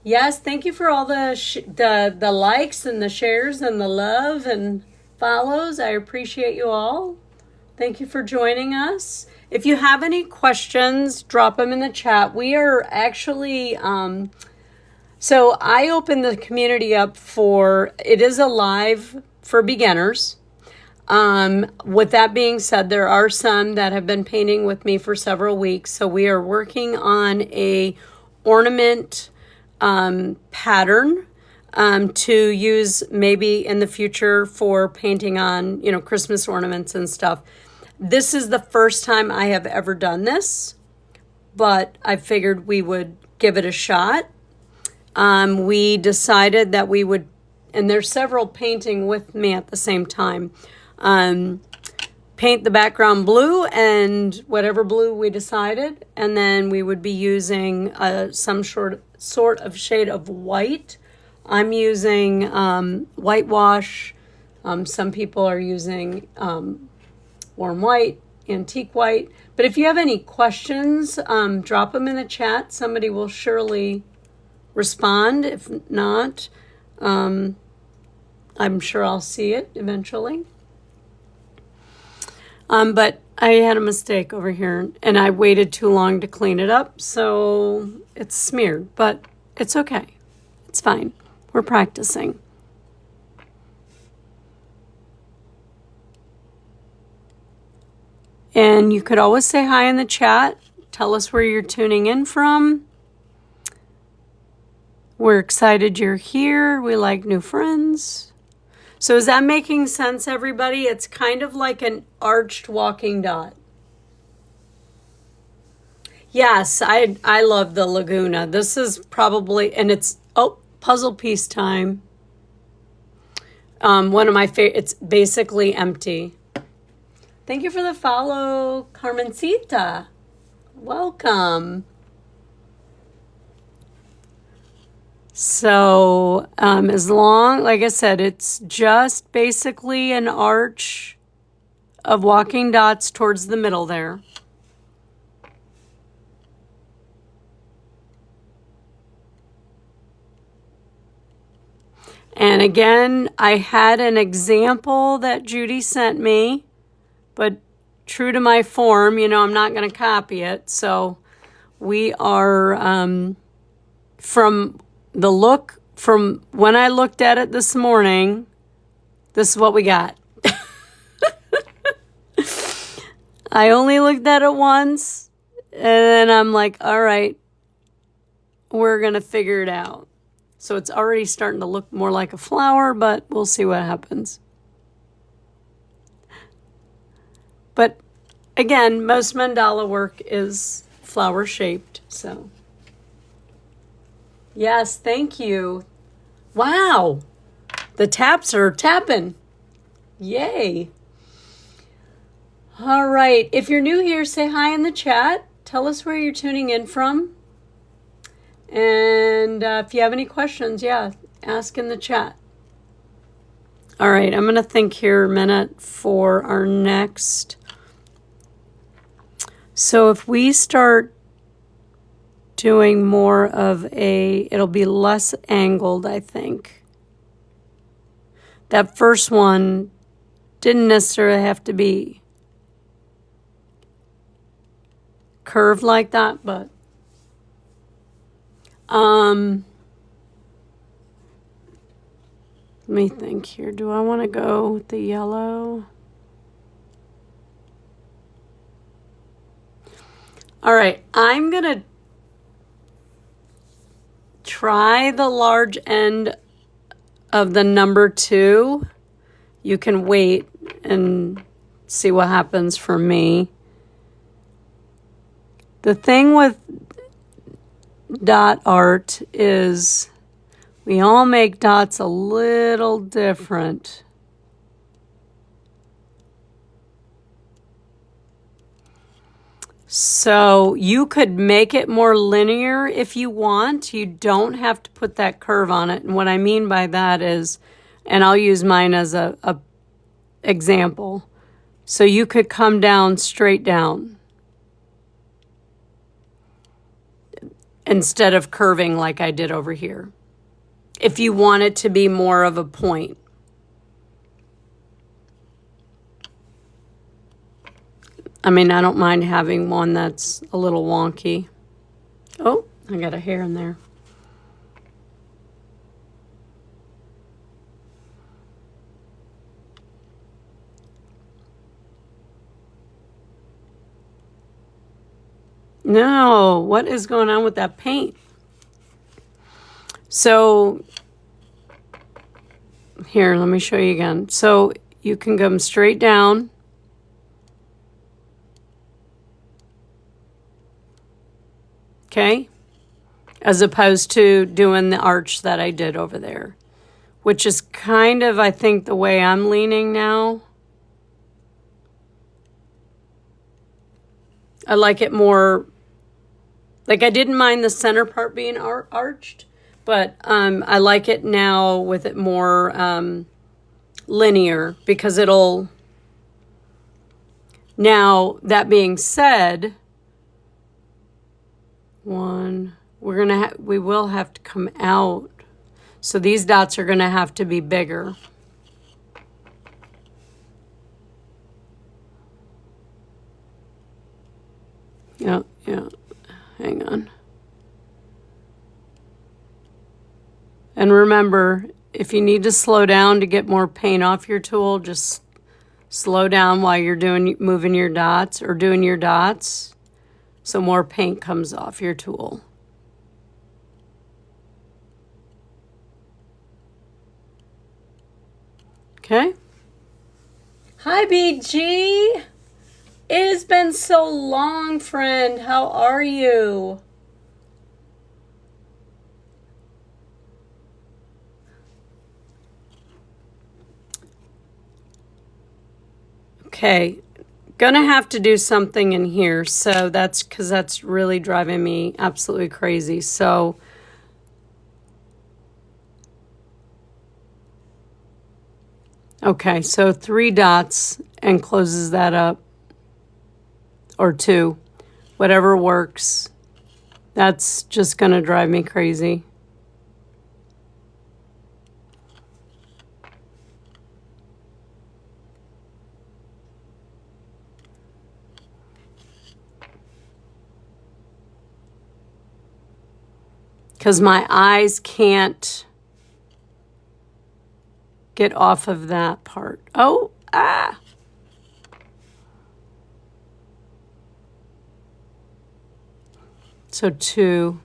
Yes, thank you for all the likes and the shares and the love and follows. I appreciate you all. Thank you for joining us. If you have any questions, drop them in the chat. We are actually, so I opened the community up it is a live for beginners. With that being said, there are some that have been painting with me for several weeks. So we are working on a ornament pattern to use maybe in the future for painting on, Christmas ornaments and stuff. This is the first time I have ever done this, but I figured we would give it a shot. We decided that we would, and there's several painting with me at the same time. Paint the background blue and whatever blue we decided, and then we would be using some sort of shade of white. I'm using whitewash. Some people are using warm white, antique white. But if you have any questions, drop them in the chat. Somebody will surely respond. If not, I'm sure I'll see it eventually. But I had a mistake over here, and I waited too long to clean it up, so it's smeared. But it's okay. It's fine. We're practicing. And you could always say hi in the chat. Tell us where you're tuning in from. We're excited you're here. We like new friends. So is that making sense, everybody? It's kind of like an arched walking dot. Yes, I love the Laguna. This is probably, and it's, oh, puzzle piece time. One of my favorite, it's basically empty. Thank you for the follow, Carmencita. Welcome. So as long, like I said, it's just basically an arch of walking dots towards the middle there. And again, I had an example that Judy sent me, but true to my form, you know, I'm not going to copy it. So we are, from the look, from when I looked at it this morning, this is what we got. I only looked at it once, and then I'm like, all right, we're going to figure it out. So it's already starting to look more like a flower, but we'll see what happens. But again, most mandala work is flower shaped, so. Yes, thank you. Wow, the taps are tapping. Yay. All right, if you're new here, say hi in the chat. Tell us where you're tuning in from. And if you have any questions, yeah, ask in the chat. All right, I'm going to think here a minute for our next. So if we start doing more of a, it'll be less angled, I think. That first one didn't necessarily have to be curved like that, but let me think here. Do I want to go with the yellow? All right, I'm going to try the large end of the number 2. You can wait and see what happens for me. The thing with dot art is we all make dots a little different. So you could make it more linear if you want. You don't have to put that curve on it. And what I mean by that is, and I'll use mine as a example. So you could come down straight down instead of curving like I did over here, if you want it to be more of a point. I mean, I don't mind having one that's a little wonky. Oh, I got a hair in there. No, what is going on with that paint? So here, let me show you again. So you can come straight down. Okay, as opposed to doing the arch that I did over there, which is kind of, I think, the way I'm leaning now. I like it more, like I didn't mind the center part being arched, but I like it now with it more linear because it'll, now that being said, we will have to come out. So these dots are gonna have to be bigger. Yeah, hang on. And remember, if you need to slow down to get more paint off your tool, just Slow down while you're moving your dots or doing your dots so more paint comes off your tool. Okay. Hi, BG. It has been so long, friend. How are you? Okay, gonna have to do something in here, so that's because that's really driving me absolutely crazy. So okay, so 3 dots and closes that up, or 2, whatever works. That's just gonna drive me crazy. Because my eyes can't get off of that part. Oh, ah. So 2,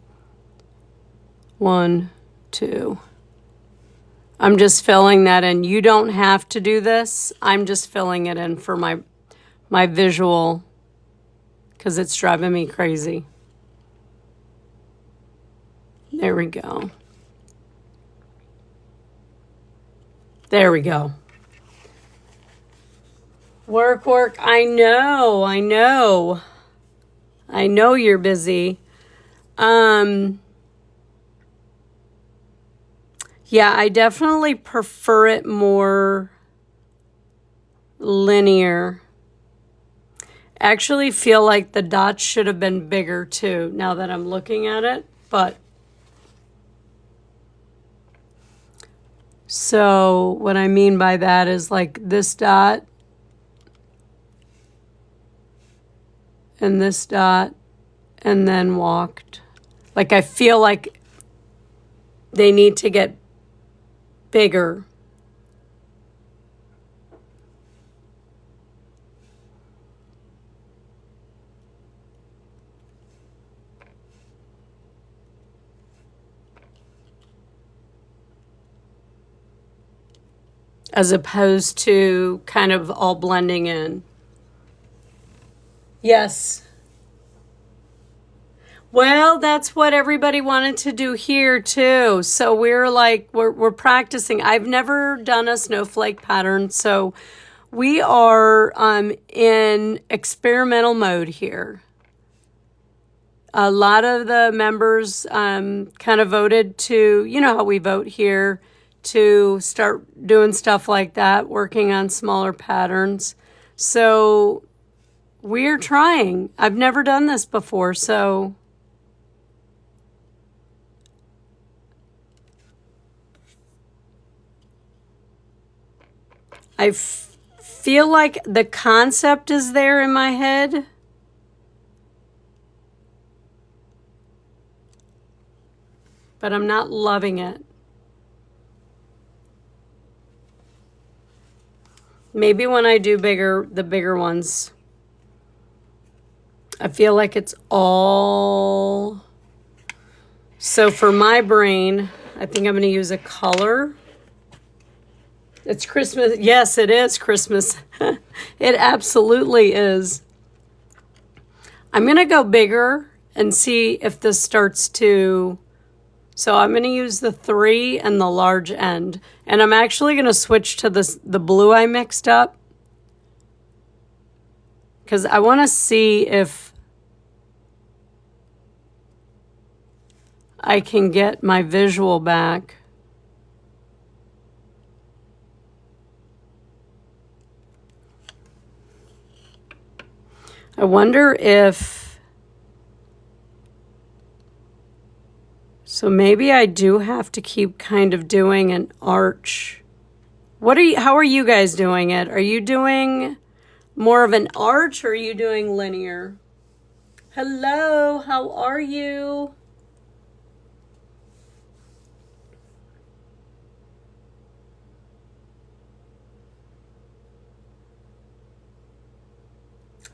1, 2. I'm just filling that in. You don't have to do this. I'm just filling it in for my visual because it's driving me crazy. There we go. There we go. Work, work. I know. I know you're busy. Yeah, I definitely prefer it more linear. Actually feel like the dots should have been bigger too, now that I'm looking at it, but so what I mean by that is like this dot and this dot and then walked. Like I feel like they need to get bigger. As opposed to kind of all blending in. Yes. Well, that's what everybody wanted to do here too. So we're practicing. I've never done a snowflake pattern, so we are in experimental mode here. A lot of the members kind of voted to, you know how we vote here, to start doing stuff like that, working on smaller patterns. So we're trying. I've never done this before, so I feel like the concept is there in my head. But I'm not loving it. Maybe when I do the bigger ones, I feel like it's all. So for my brain, I think I'm going to use a color. It's Christmas. Yes, it is Christmas. It absolutely is. I'm going to go bigger and see if this starts to. So I'm going to use the 3 and the large end. And I'm actually going to switch to the blue I mixed up. Because I want to see if I can get my visual back. I wonder if. So maybe I do have to keep kind of doing an arch. How are you guys doing it? Are you doing more of an arch or are you doing linear? Hello, how are you?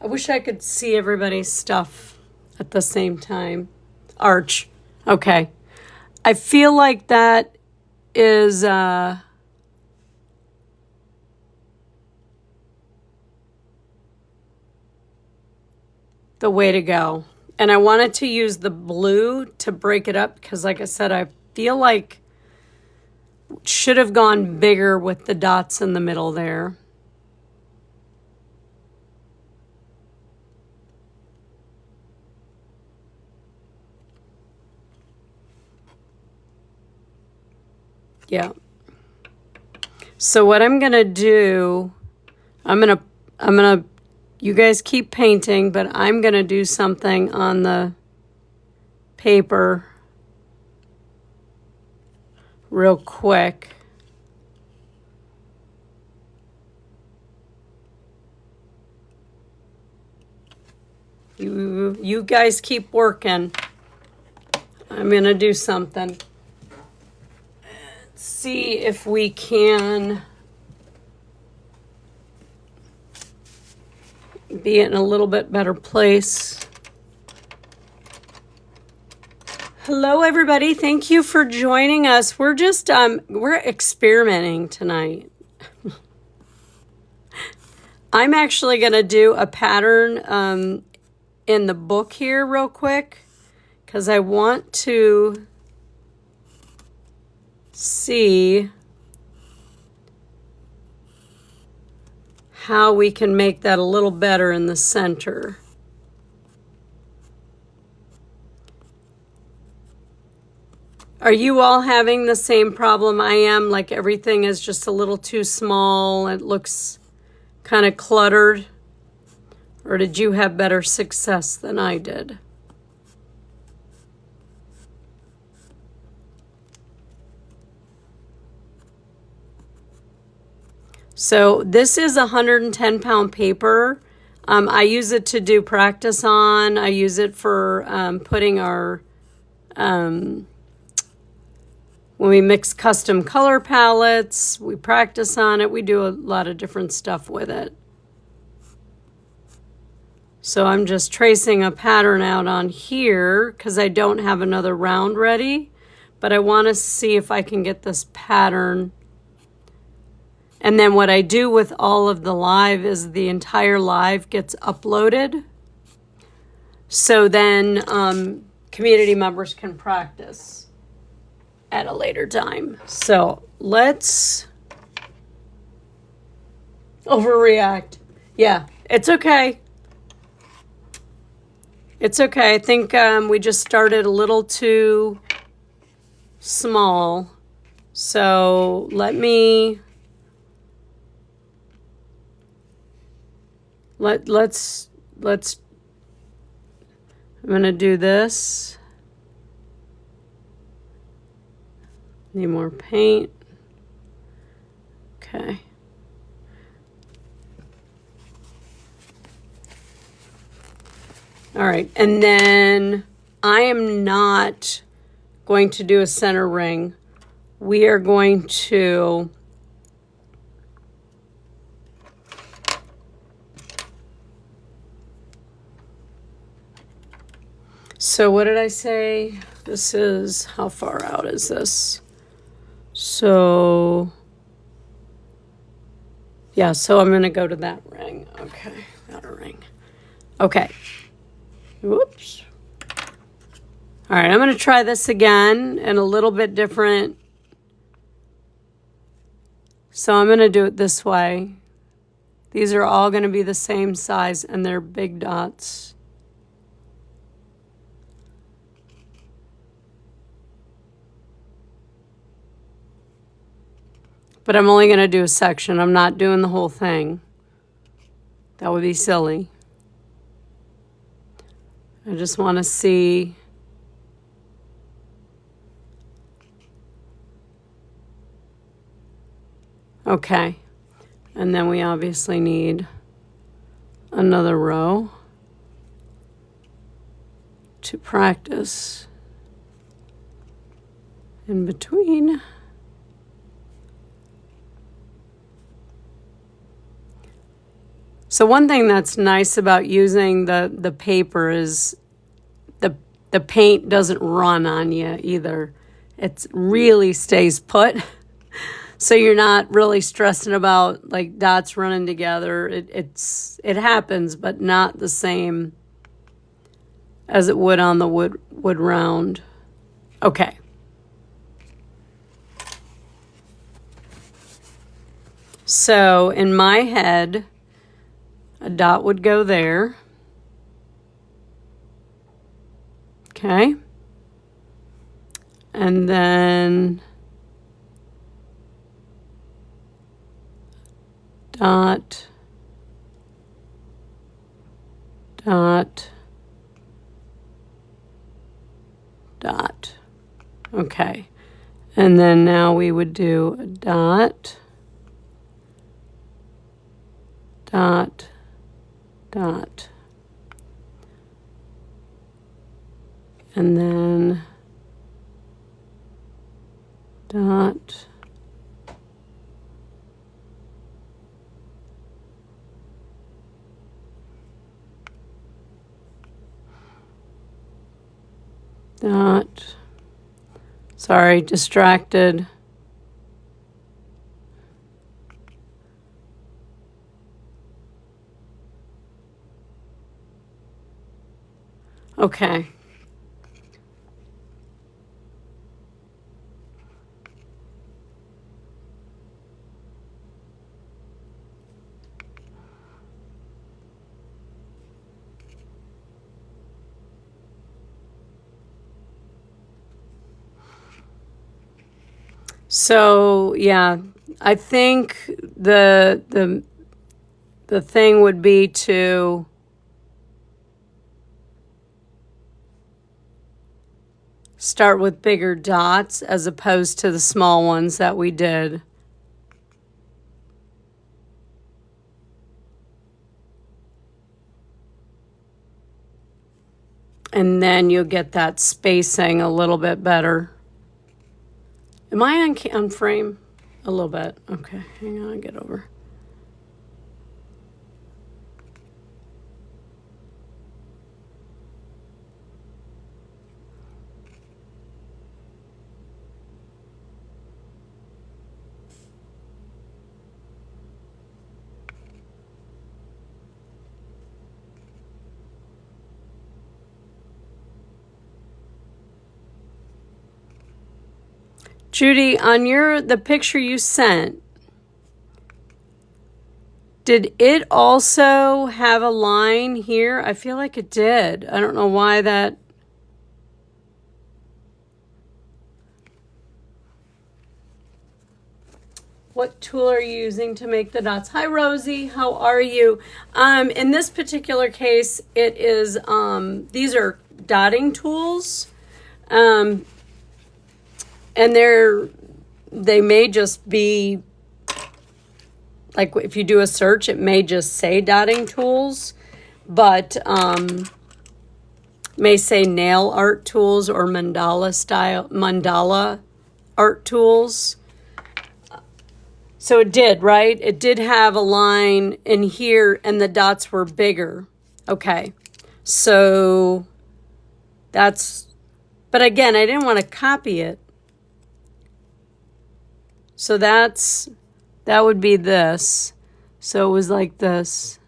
I wish I could see everybody's stuff at the same time. Arch. Okay. I feel like that is the way to go. And I wanted to use the blue to break it up because, like I said, I feel like it should have gone bigger with the dots in the middle there. Yeah. So what I'm going to do, you guys keep painting, but I'm going to do something on the paper real quick. You guys keep working. I'm going to do something. Let's see if we can be in a little bit better place. Hello, everybody. Thank you for joining us. We're just, we're experimenting tonight. I'm actually going to do a pattern in the book here real quick because I want to see how we can make that a little better in the center. Are you all having the same problem I am? Like everything is just a little too small. It looks kind of cluttered. Or did you have better success than I did? So this is 110-pound paper. I use it to do practice on. I use it for putting our, when we mix custom color palettes, we practice on it. We do a lot of different stuff with it. So I'm just tracing a pattern out on here because I don't have another round ready, but I want to see if I can get this pattern. And then what I do with all of the live is the entire live gets uploaded. So then community members can practice at a later time. So let's overreact. Yeah, it's okay. It's okay. I think we just started a little too small. So let's I'm going to do this. Need more paint. Okay. All right, and then I am not going to do a center ring. We are going to so what did I say? This is, how far out is this? So, yeah, so I'm going to go to that ring. Okay, got a ring. Okay. Whoops. All right, I'm going to try this again and a little bit different. So I'm going to do it this way. These are all going to be the same size and they're big dots. But I'm only going to do a section. I'm not doing the whole thing. That would be silly. I just want to see. Okay. And then we obviously need another row to practice in between. So one thing that's nice about using the paper is the paint doesn't run on you either. It really stays put. So you're not really stressing about like dots running together. It happens, but not the same as it would on the wood round. Okay. So in my head, a dot would go there. Okay. And then dot, dot, dot. Okay. And then now we would do a dot, dot, dot. And then dot, dot. Sorry, distracted. Okay. So yeah, I think the thing would be to start with bigger dots as opposed to the small ones that we did. And then you'll get that spacing a little bit better. Am I on frame? A little bit. Okay, hang on, get over. Judy, on the picture you sent, did it also have a line here? I feel like it did. I don't know why that. What tool are you using to make the dots? Hi, Rosie. How are you? In this particular case, it is, these are dotting tools. And they may just be, like if you do a search, it may just say dotting tools, but may say nail art tools or mandala art tools. So it did, right? It did have a line in here and the dots were bigger. Okay, so but again, I didn't want to copy it. So that would be this. So it was like this.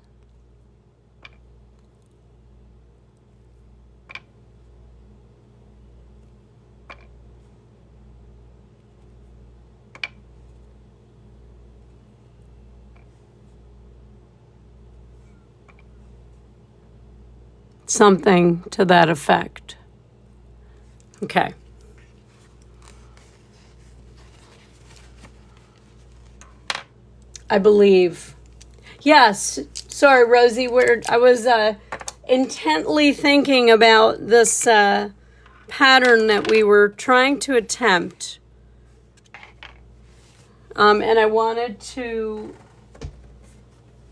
Something to that effect. Okay. I believe. Yes. Sorry, Rosie. I was intently thinking about this pattern that we were trying to attempt. And I wanted to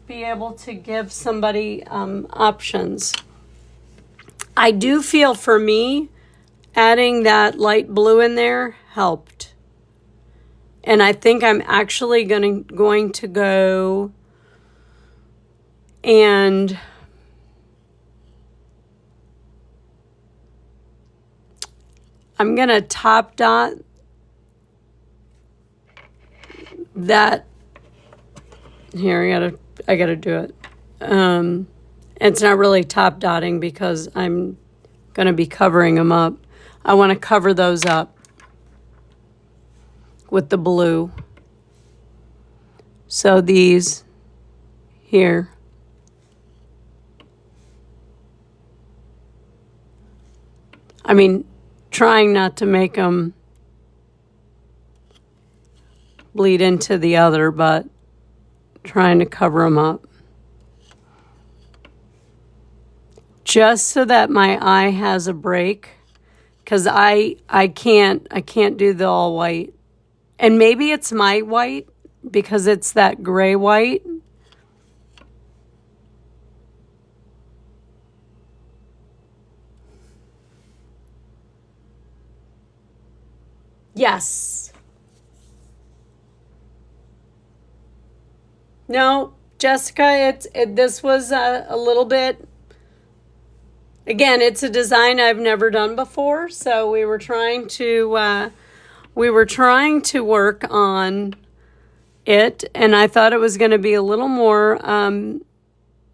be able to give somebody options. I do feel for me, adding that light blue in there helped. And I think I'm actually going to go And I'm going to top dot that. Here, I gotta do it. It's not really top dotting because I'm going to be covering them up. I want to cover those up with the blue. So these here. I mean, trying not to make them bleed into the other, but trying to cover them up. Just so that my eye has a break, because I can't do the all white. And maybe it's my white because it's that gray white. Yes. No, Jessica, this was a little bit. Again, it's a design I've never done before, so we were trying to work on it, and I thought it was going to be a little more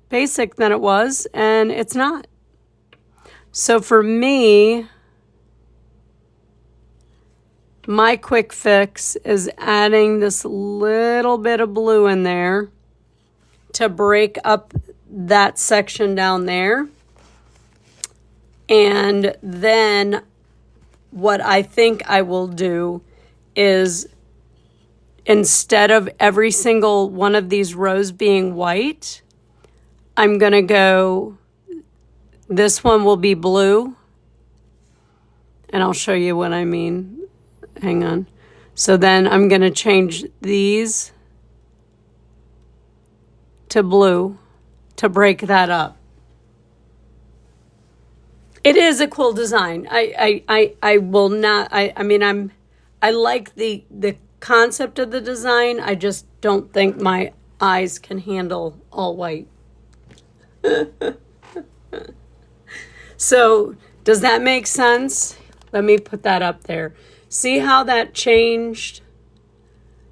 basic than it was, and it's not. So for me, my quick fix is adding this little bit of blue in there to break up that section down there. And then what I think I will do is, instead of every single one of these rows being white, I'm going to go, this one will be blue. And I'll show you what I mean. Hang on. So then I'm going to change these to blue to break that up. It is a cool design. I will not, I mean, I like the concept of the design. I just don't think my eyes can handle all white. So does that make sense? Let me put that up there. See how that changed?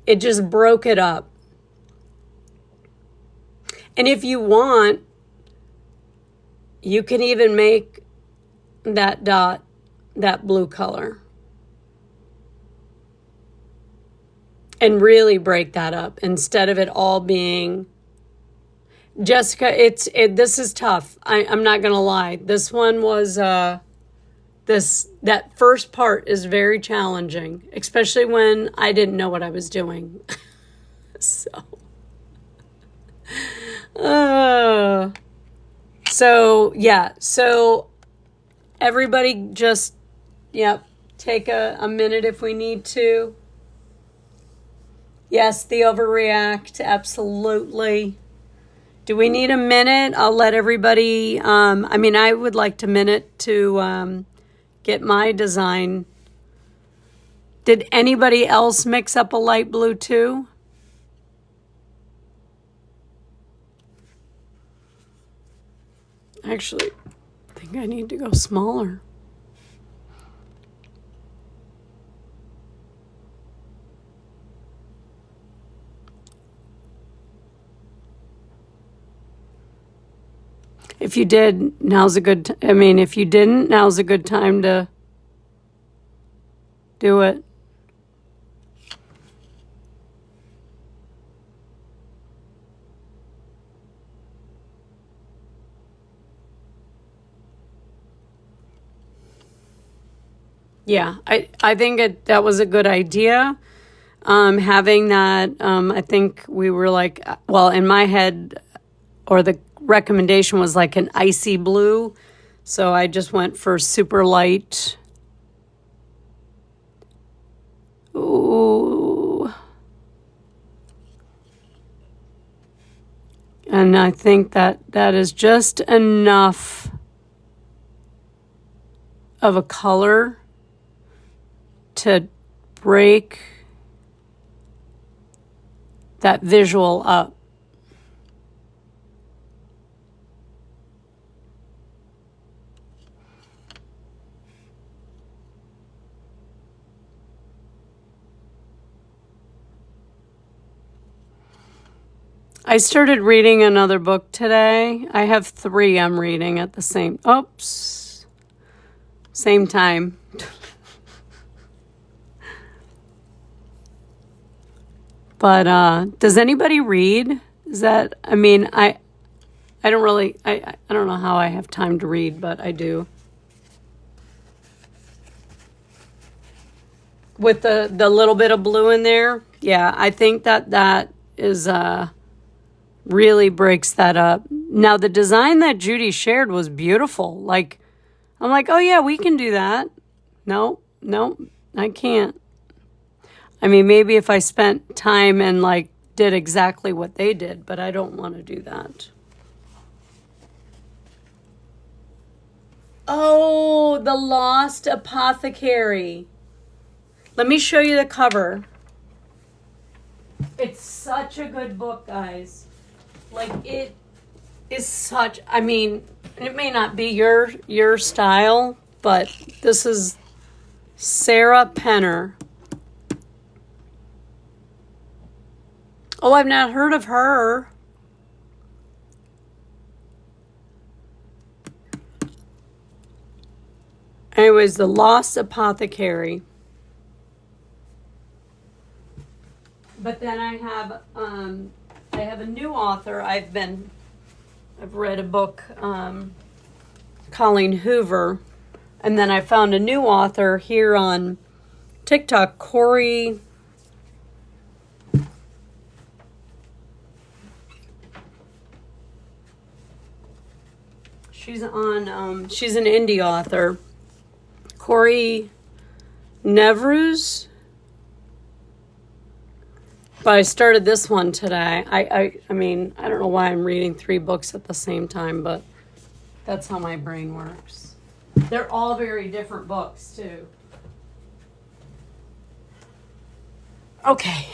It just broke it up. And if you want, you can even make that dot that blue color and really break that up instead of it all being. Jessica, this is tough. I'm not gonna lie. This one was that first part is very challenging, especially when I didn't know what I was doing. So yeah, so everybody just, take a minute if we need to. Yes, the overreact, absolutely. Do we need a minute? I'll let everybody, I would like to minute to get my design. Did anybody else mix up a light blue too? Actually, I think I need to go smaller. If you did, now's a good if you didn't, now's a good time to do it. Yeah, I think that was a good idea. Having that, I think we were like, well, in my head, or the recommendation was like an icy blue. So I just went for super light. Ooh. And I think that is just enough of a color to break that visual up. I started reading another book today. I have 3 I'm reading at the same time. But does anybody read? Is that, I mean, I don't really, I don't know how I have time to read, but I do. With the little bit of blue in there, yeah, I think that is really breaks that up. Now the design that Judy shared was beautiful. Like I'm like, oh yeah, we can do that. No, no, I can't. I mean, maybe if I spent time and like did exactly what they did, but I don't want to do that. Oh, The Lost Apothecary. Let me show you the cover. It's such a good book, guys. Like it is such, I mean, it may not be your style, but this is Sarah Penner. Oh, I've not heard of her. Anyways, The Lost Apothecary. But then I have a new author. I've read a book, Colleen Hoover, and then I found a new author here on TikTok, Corey. She's an indie author, Corey Nevruz. But I started this one today. I mean, I don't know why I'm reading 3 books at the same time, but that's how my brain works. They're all very different books, too. Okay.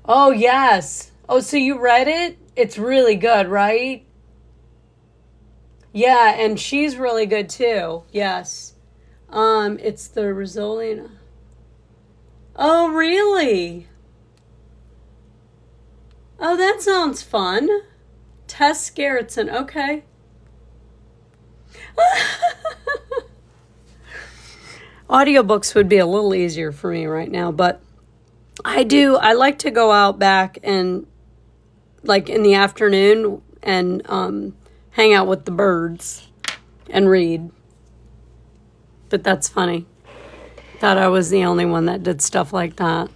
Oh, yes. Oh, so you read it? It's really good, right? Yeah, and she's really good too. Yes. It's the Rizzolina. Oh, really? Oh, that sounds fun. Tess Gerritsen. Okay. Audiobooks would be a little easier for me right now, but I like to go out back and like in the afternoon and hang out with the birds and read. But that's funny. Thought I was the only one that did stuff like that.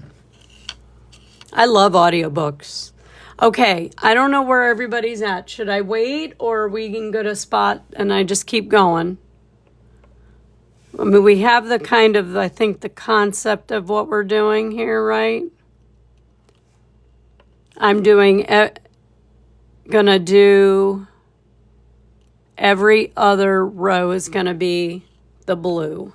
I love audiobooks. Okay, I don't know where everybody's at. Should I wait or we can go to a spot and I just keep going? I mean, we have the kind of, I think, the concept of what we're doing here, right? I'm gonna do every other row is gonna be the blue.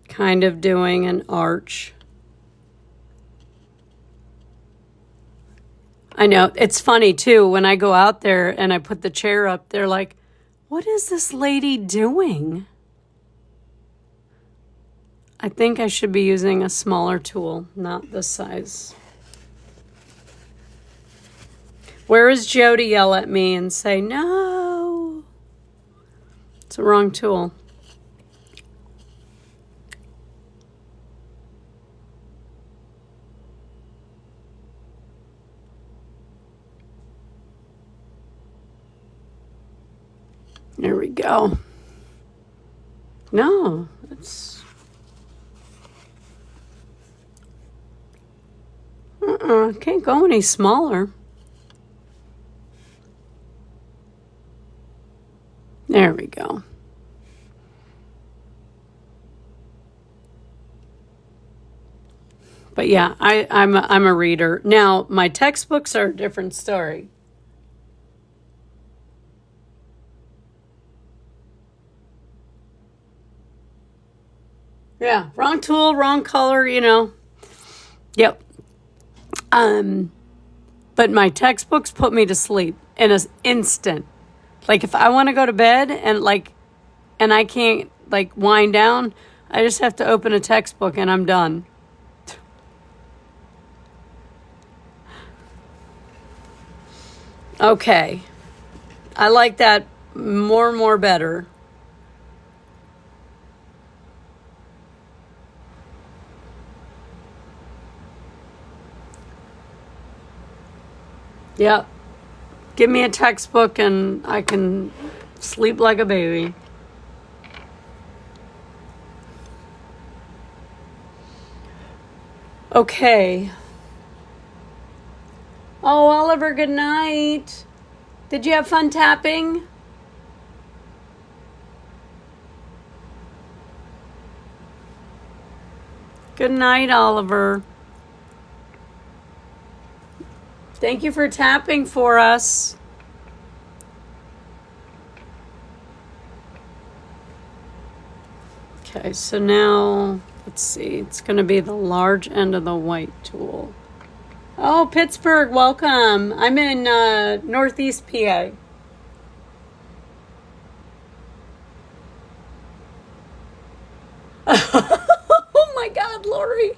Kind of doing an arch. I know, it's funny too, when I go out there and I put the chair up, they're like, what is this lady doing? I think I should be using a smaller tool, not this size. Where is Joe to yell at me and say, no, it's the wrong tool. There we go. No, it's... can't go any smaller. There we go. But yeah, I'm a reader. Now, my textbooks are a different story. Yeah, wrong tool, wrong color, you know. Yep. But my textbooks put me to sleep in an instant. Like if I want to go to bed and I can't like wind down, I just have to open a textbook and I'm done. Okay. I like that more and more better. Yep. Give me a textbook and I can sleep like a baby. Okay. Oh, Oliver, good night. Did you have fun tapping? Good night, Oliver. Thank you for tapping for us. Okay, so now, let's see. It's going to be the large end of the white tool. Oh, Pittsburgh, welcome. I'm in Northeast PA. Oh my God, Lori.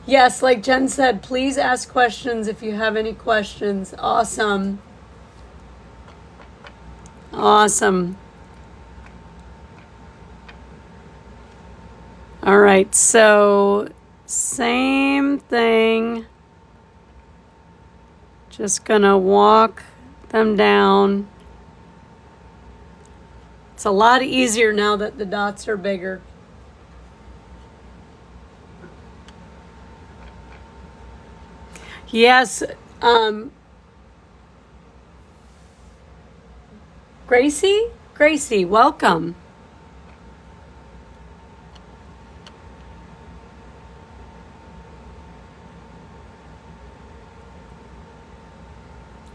Yes, like Jen said, please ask questions if you have any questions. Awesome. Awesome. All right, so same thing. Just gonna walk them down. It's a lot easier now that the dots are bigger. Yes, Gracie, welcome.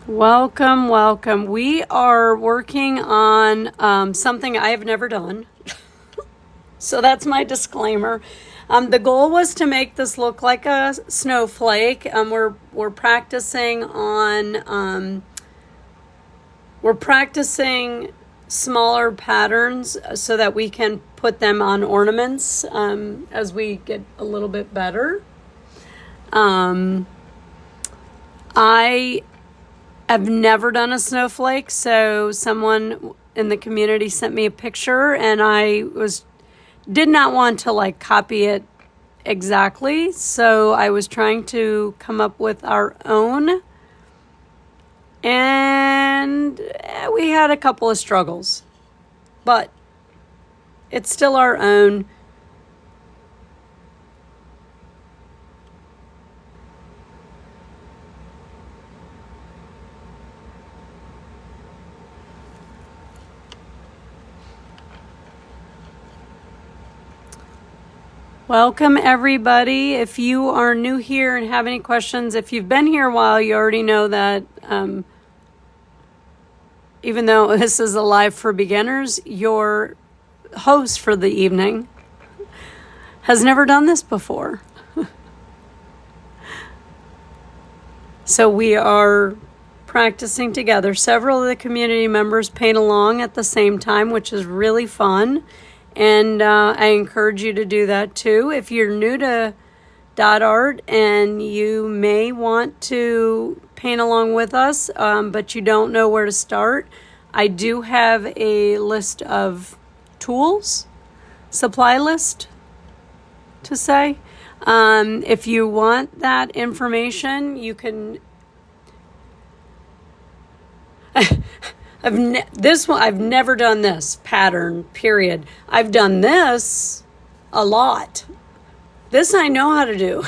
Welcome, welcome. We are working on something I have never done. So that's my disclaimer. The goal was to make this look like a snowflake. We're practicing on we're practicing smaller patterns so that we can put them on ornaments as we get a little bit better. I have never done a snowflake, so someone in the community sent me a picture, and I did not want to like copy it exactly, so I was trying to come up with our own, and we had a couple of struggles, but it's still our own. Welcome, everybody. If you are new here and have any questions, if you've been here a while, you already know that even though this is a live for beginners, your host for the evening has never done this before. So we are practicing together. Several of the community members paint along at the same time, which is really fun. And I encourage you to do that too. If you're new to dot art and you may want to paint along with us, but you don't know where to start, I do have a list of tools, supply list to say. If you want that information, you can... I've never done this pattern, period. I've done this a lot. This I know how to do.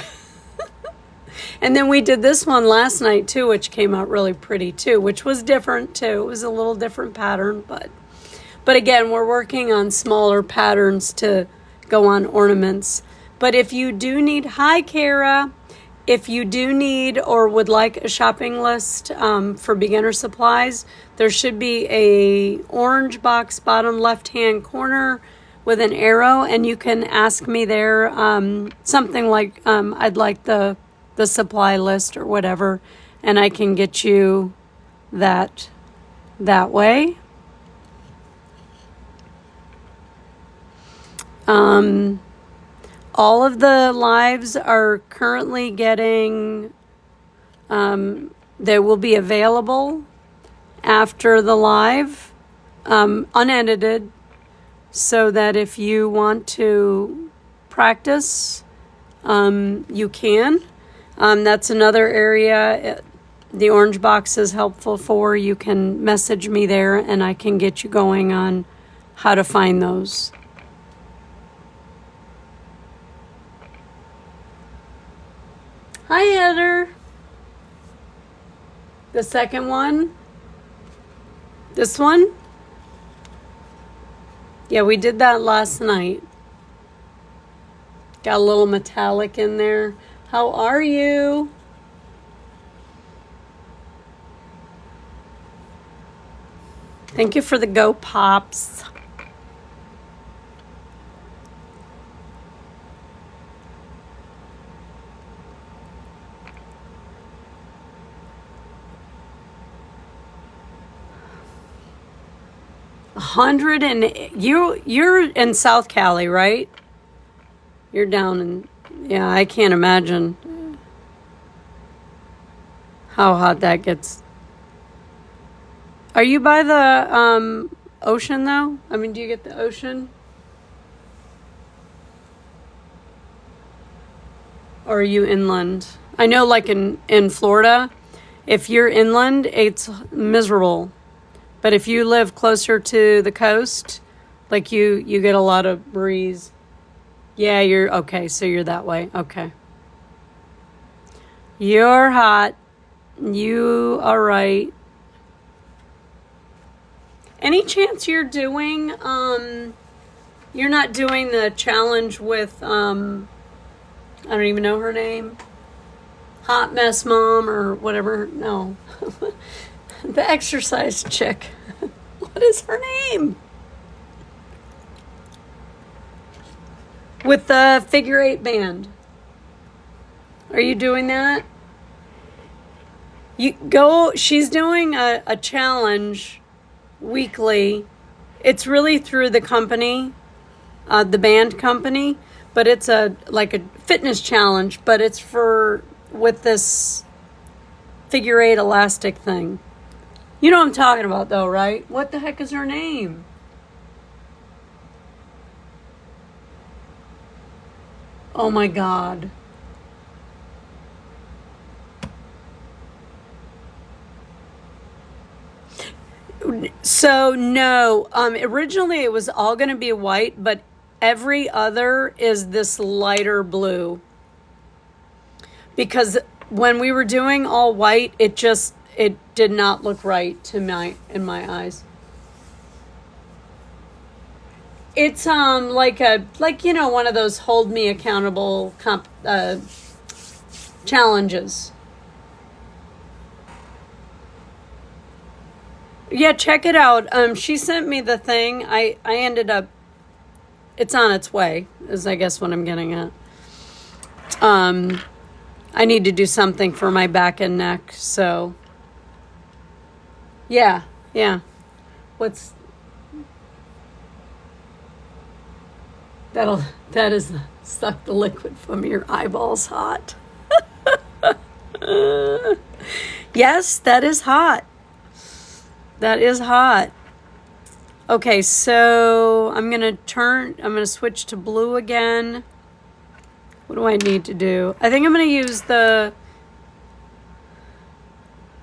And then we did this one last night too, which came out really pretty too, which was different too. It was a little different pattern, but again, we're working on smaller patterns to go on ornaments. But if you do need, hi Kara, if you do need or would like a shopping list for beginner supplies, there should be a orange box bottom left-hand corner with an arrow, and you can ask me there something like I'd like the the supply list or whatever, and I can get you that way. All of the lives are currently getting, they will be available after the live, unedited, so that if you want to practice, you can. That's another area the orange box is helpful for. You can message me there and I can get you going on how to find those. Hi, Heather. The second one? This one? Yeah, we did that last night. Got a little metallic in there. How are you? Thank you for the Go Pops. You're in South Cali, right? You're down in, yeah, I can't imagine how hot that gets. Are you by the ocean though? I mean, do you get the ocean? Or are you inland? I know like in Florida, if you're inland, it's miserable. But if you live closer to the coast, like you get a lot of breeze. Yeah, you're okay, so you're that way. Okay. You're hot. You are right. Any chance you're doing you're not doing the challenge with I don't even know her name. Hot Mess Mom or whatever. No. The exercise chick. What is her name? With the figure 8 band. Are you doing that? She's doing a challenge weekly. It's really through the company, the band company, but it's like a fitness challenge, but it's with this figure 8 elastic thing. You know what I'm talking about though, right? What the heck is her name? Oh my God. So no, originally it was all going to be white, but every other is this lighter blue. Because when we were doing all white, it did not look right in my eyes. It's like one of those hold me accountable challenges. Yeah, check it out. She sent me the thing. I ended up, it's on its way, is I guess what I'm getting at. I need to do something for my back and neck, so. Yeah. That is suck the liquid from your eyeballs hot. Yes, that is hot. That is hot. Okay, so I'm going to switch to blue again. What do I need to do? I think I'm going to use the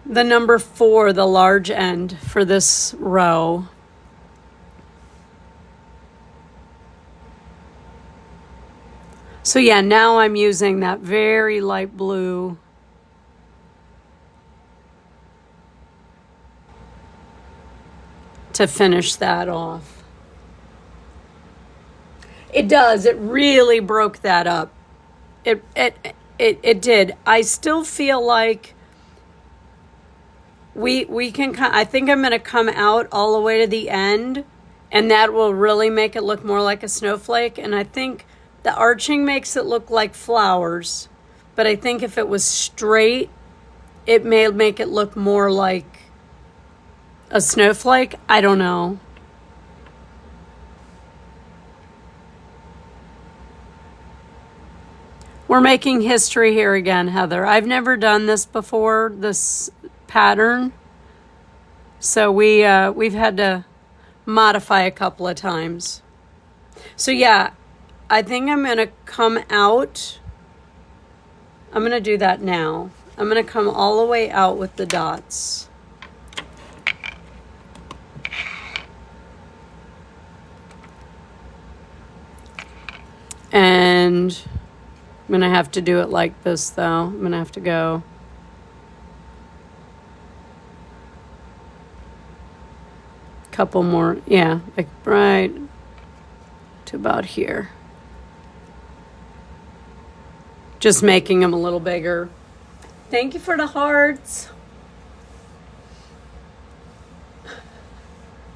number 4, the large end for this row. So yeah, now I'm using that very light blue. To finish that off. It does. It really broke that up. It did. I still feel like we can, I think I'm going to come out all the way to the end, and that will really make it look more like a snowflake. And I think the arching makes it look like flowers, but I think if it was straight, it may make it look more like a snowflake. I don't know. We're making history here again, Heather. I've never done this before, this pattern. So we've had to modify a couple of times. So yeah, I think I'm going to come out. I'm going to do that now. I'm going to come all the way out with the dots. And I'm going to have to do it like this, though. I'm going to have to go a couple more. Yeah, like right to about here. Just making them a little bigger. Thank you for the hearts.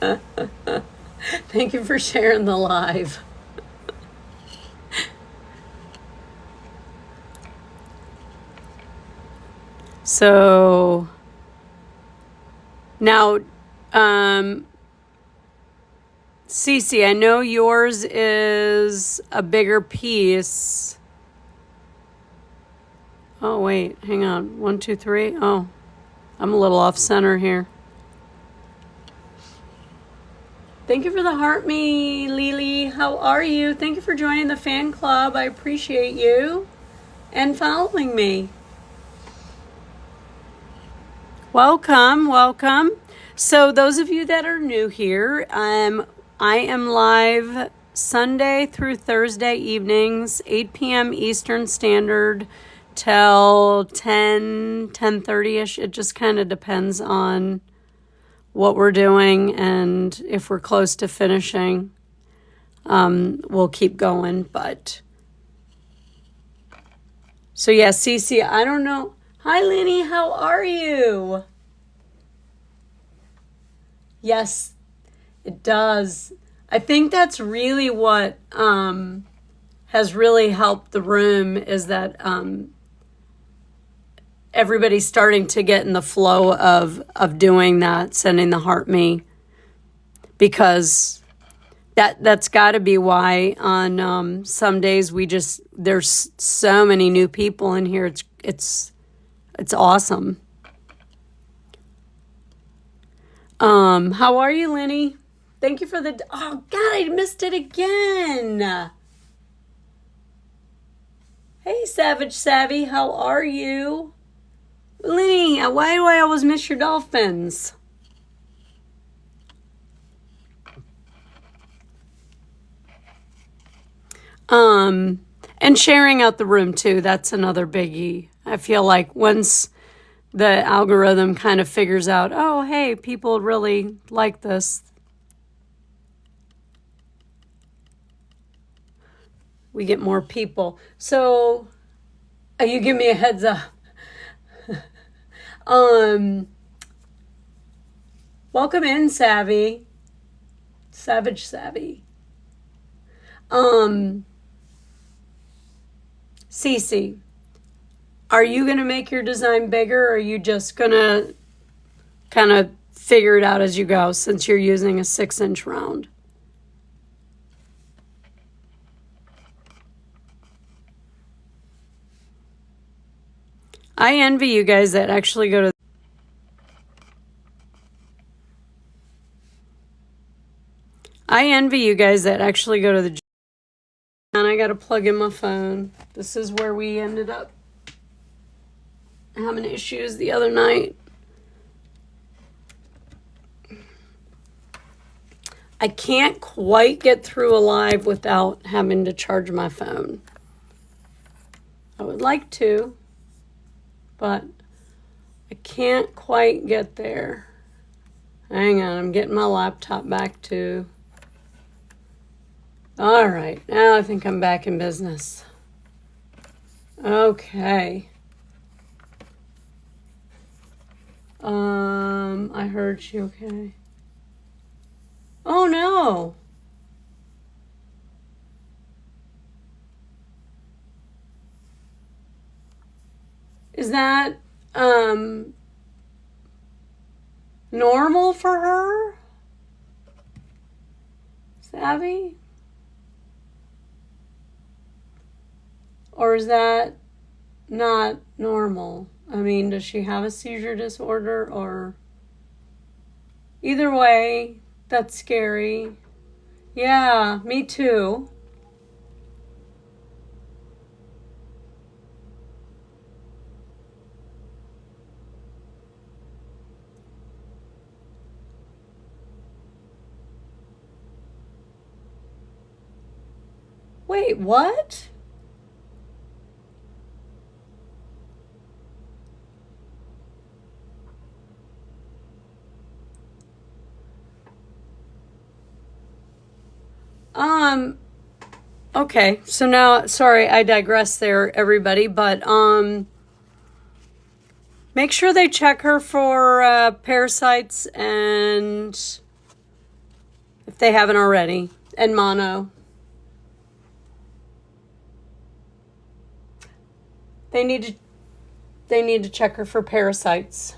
Thank you for sharing the live. So now, Cece, I know yours is a bigger piece. Oh, wait, hang on. 1, 2, 3. Oh, I'm a little off center here. Thank you for the heart me, Lily. How are you? Thank you for joining the fan club. I appreciate you and following me. Welcome, welcome. So those of you that are new here, I am live Sunday through Thursday evenings, 8 p.m. Eastern Standard till 10:30ish. It just kind of depends on what we're doing, and if we're close to finishing, we'll keep going. But so yeah, Cece, I don't know. Hi, Lenny, how are you? Yes, it does. I think that's really what has really helped the room, is that everybody's starting to get in the flow of doing that, sending the heart me, because that's got to be why on some days there's so many new people in here. It's awesome. How are you, Lenny? Thank you for the, oh God, I missed it again. Hey, Savage Savvy, how are you? Lenny, why do I always miss your dolphins? And sharing out the room too, that's another biggie. I feel like once the algorithm kind of figures out, oh, hey, people really like this, we get more people. So, you give me a heads up. Welcome in, Savage Savvy. Cece, are you going to make your design bigger, or are you just going to kind of figure it out as you go, since you're using a 6-inch round? I envy you guys that actually go to the gym. And I got to plug in my phone. This is where we ended up having issues the other night. I can't quite get through a live without having to charge my phone. I would like to, but I can't quite get there. Hang on, I'm getting my laptop back too. All right, now I think I'm back in business. Okay. I heard you, okay. Oh no. Is that normal for her? Savvy? Or is that not normal? I mean, does she have a seizure disorder or... Either way, that's scary. Yeah, me too. Wait, what? Um, okay, so now, sorry, I digress there, everybody, but make sure they check her for parasites and if they haven't already, and mono. They need to check her for parasites.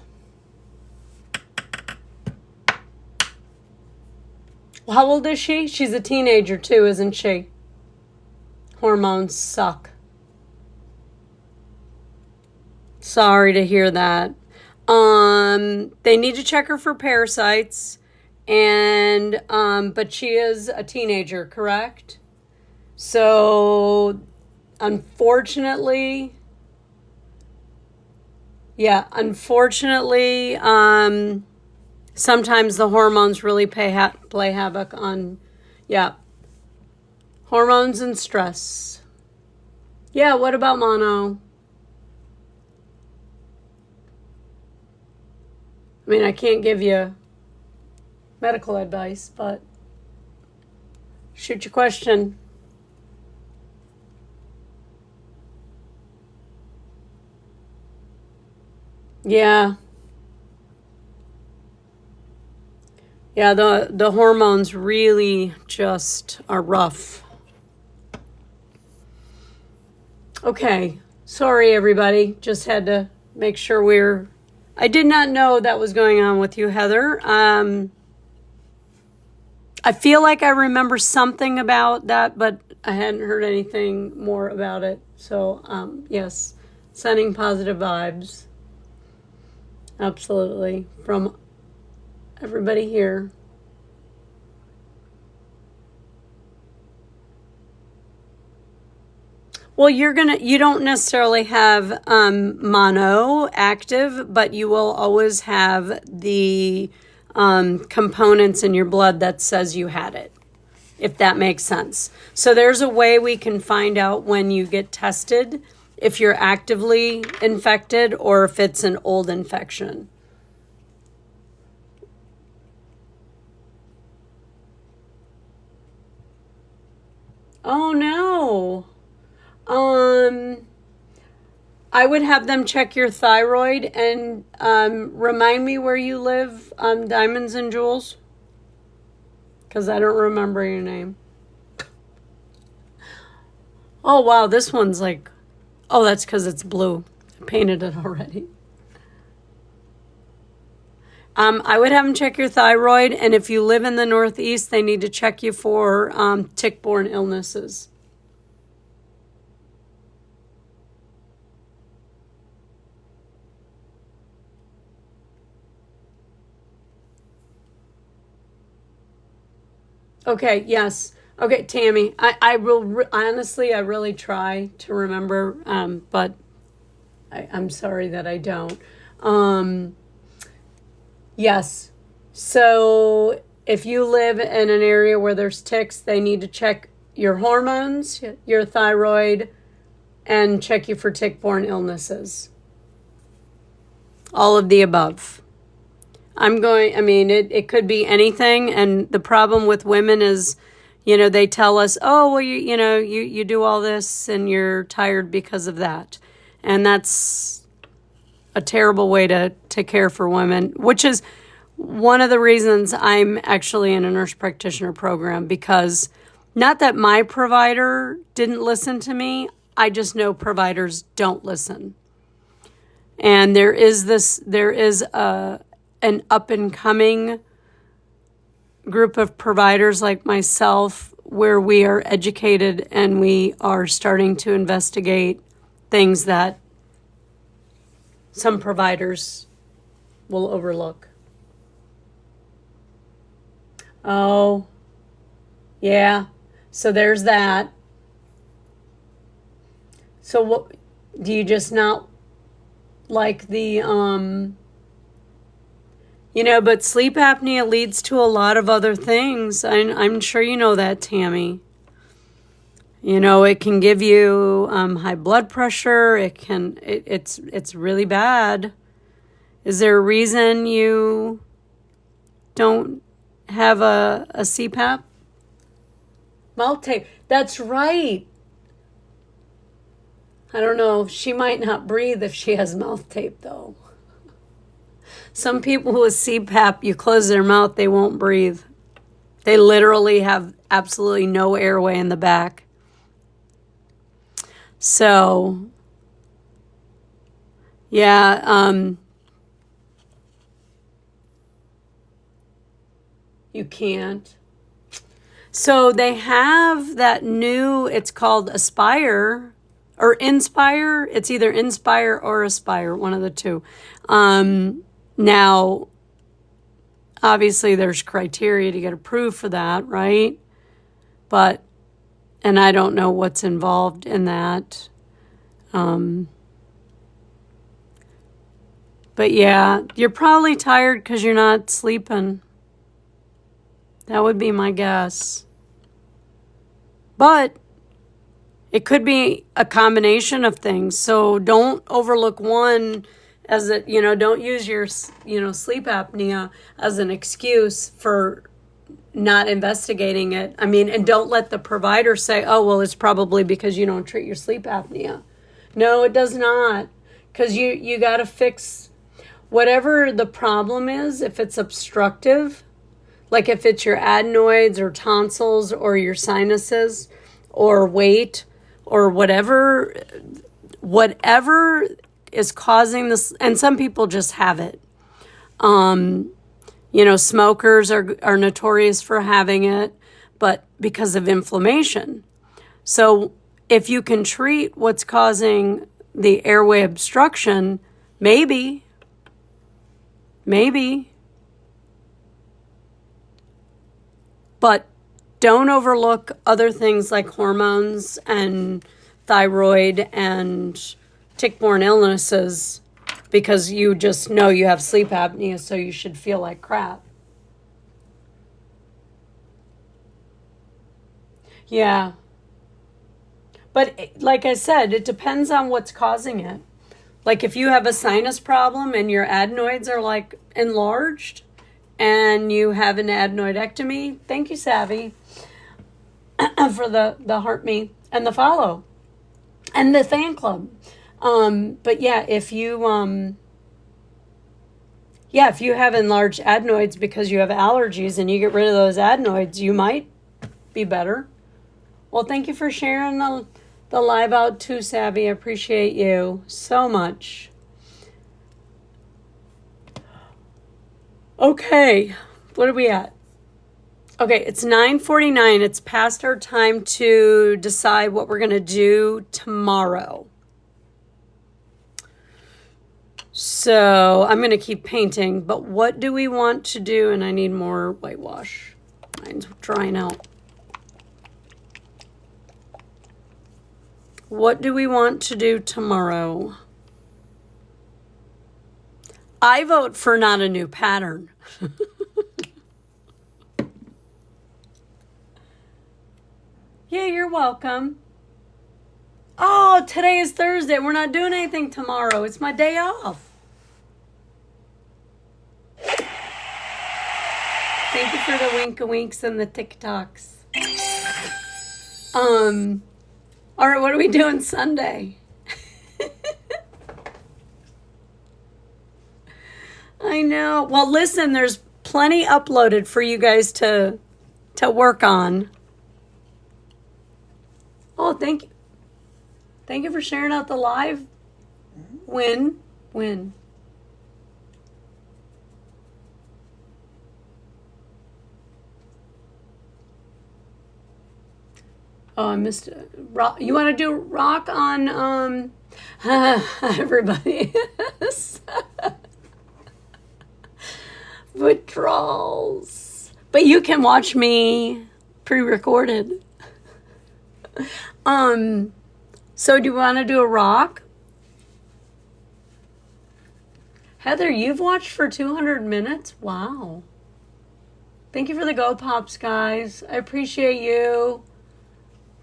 How old is she? She's a teenager too, isn't she? Hormones suck. Sorry to hear that. They need to check her for parasites, and but she is a teenager, correct? So, unfortunately, sometimes the hormones really play havoc on, hormones and stress. Yeah, what about mono? I mean, I can't give you medical advice, but shoot your question. Yeah. Yeah, the hormones really just are rough. Okay. Sorry, everybody. Just had to make sure I did not know that was going on with you, Heather. I feel like I remember something about that, but I hadn't heard anything more about it. So, yes, sending positive vibes. Absolutely. From everybody here. Well, you don't necessarily have mono active, but you will always have the components in your blood that says you had it, if that makes sense. So there's a way we can find out when you get tested if you're actively infected or if it's an old infection. Oh no. I would have them check your thyroid and remind me where you live, Diamonds and Jewels, because I don't remember your name. Oh wow, this one's like, oh, that's because it's blue. I painted it already. I would have them check your thyroid, and if you live in the Northeast, they need to check you for tick-borne illnesses. Okay, yes. Okay, Tammy, I will, honestly, I really try to remember, but I'm sorry that I don't. Yes. So if you live in an area where there's ticks, they need to check your hormones, your thyroid, and check you for tick-borne illnesses. All of the above. It could be anything. And the problem with women is, they tell us, oh, well, you do all this and you're tired because of that. And that's a terrible way to care for women, which is one of the reasons I'm actually in a nurse practitioner program, because not that my provider didn't listen to me, I just know providers don't listen. And there is an up and coming group of providers like myself where we are educated and we are starting to investigate things that some providers will overlook. Oh, yeah. So there's that. So what do you just not like the but sleep apnea leads to a lot of other things. I'm sure you know that, Tammy. It can give you high blood pressure. It's really bad. Is there a reason you don't have a CPAP? Mouth tape. That's right. I don't know. She might not breathe if she has mouth tape, though. Some people with CPAP, you close their mouth, they won't breathe. They literally have absolutely no airway in the back. So, yeah, you can't. So they have that new, it's called Aspire or Inspire. It's either Inspire or Aspire, one of the two. Now, obviously there's criteria to get approved for that, right? And I don't know what's involved in that. But yeah, you're probably tired because you're not sleeping. That would be my guess. But it could be a combination of things. So don't overlook one as don't use your, sleep apnea as an excuse for not investigating it. I mean, and don't let the provider say, oh, well, it's probably because you don't treat your sleep apnea. No, it does not. Because you got to fix whatever the problem is. If it's obstructive, like if it's your adenoids or tonsils or your sinuses or weight or whatever is causing this, and some people just have it. Smokers are notorious for having it, but because of inflammation. So if you can treat what's causing the airway obstruction, maybe. But don't overlook other things like hormones and thyroid and tick-borne illnesses because you just know you have sleep apnea, so you should feel like crap. Yeah. But like I said, it depends on what's causing it. Like if you have a sinus problem and your adenoids are like enlarged and you have an adenoidectomy, thank you, Savvy, for the heart me and the follow and the fan club. But yeah, if you have enlarged adenoids because you have allergies and you get rid of those adenoids, you might be better. Well, thank you for sharing the live out too, Savvy. I appreciate you so much. Okay, what are we at? Okay, it's 9:49. It's past our time to decide what we're going to do tomorrow. So I'm going to keep painting, but what do we want to do? And I need more whitewash. Mine's drying out. What do we want to do tomorrow? I vote for not a new pattern. Yeah, you're welcome. Oh, today is Thursday. We're not doing anything tomorrow. It's my day off. Thank you for the wink-a-winks and the TikToks. All right, what are we doing Sunday? I know. Well, listen, there's plenty uploaded for you guys to work on. Oh, thank you. Thank you for sharing out the live win. When? Oh, I missed it. Rock. You want to do rock on everybody? Withdrawals. But you can watch me pre-recorded. So do you want to do a rock? Heather, you've watched for 200 minutes? Wow. Thank you for the Go Pops, guys. I appreciate you.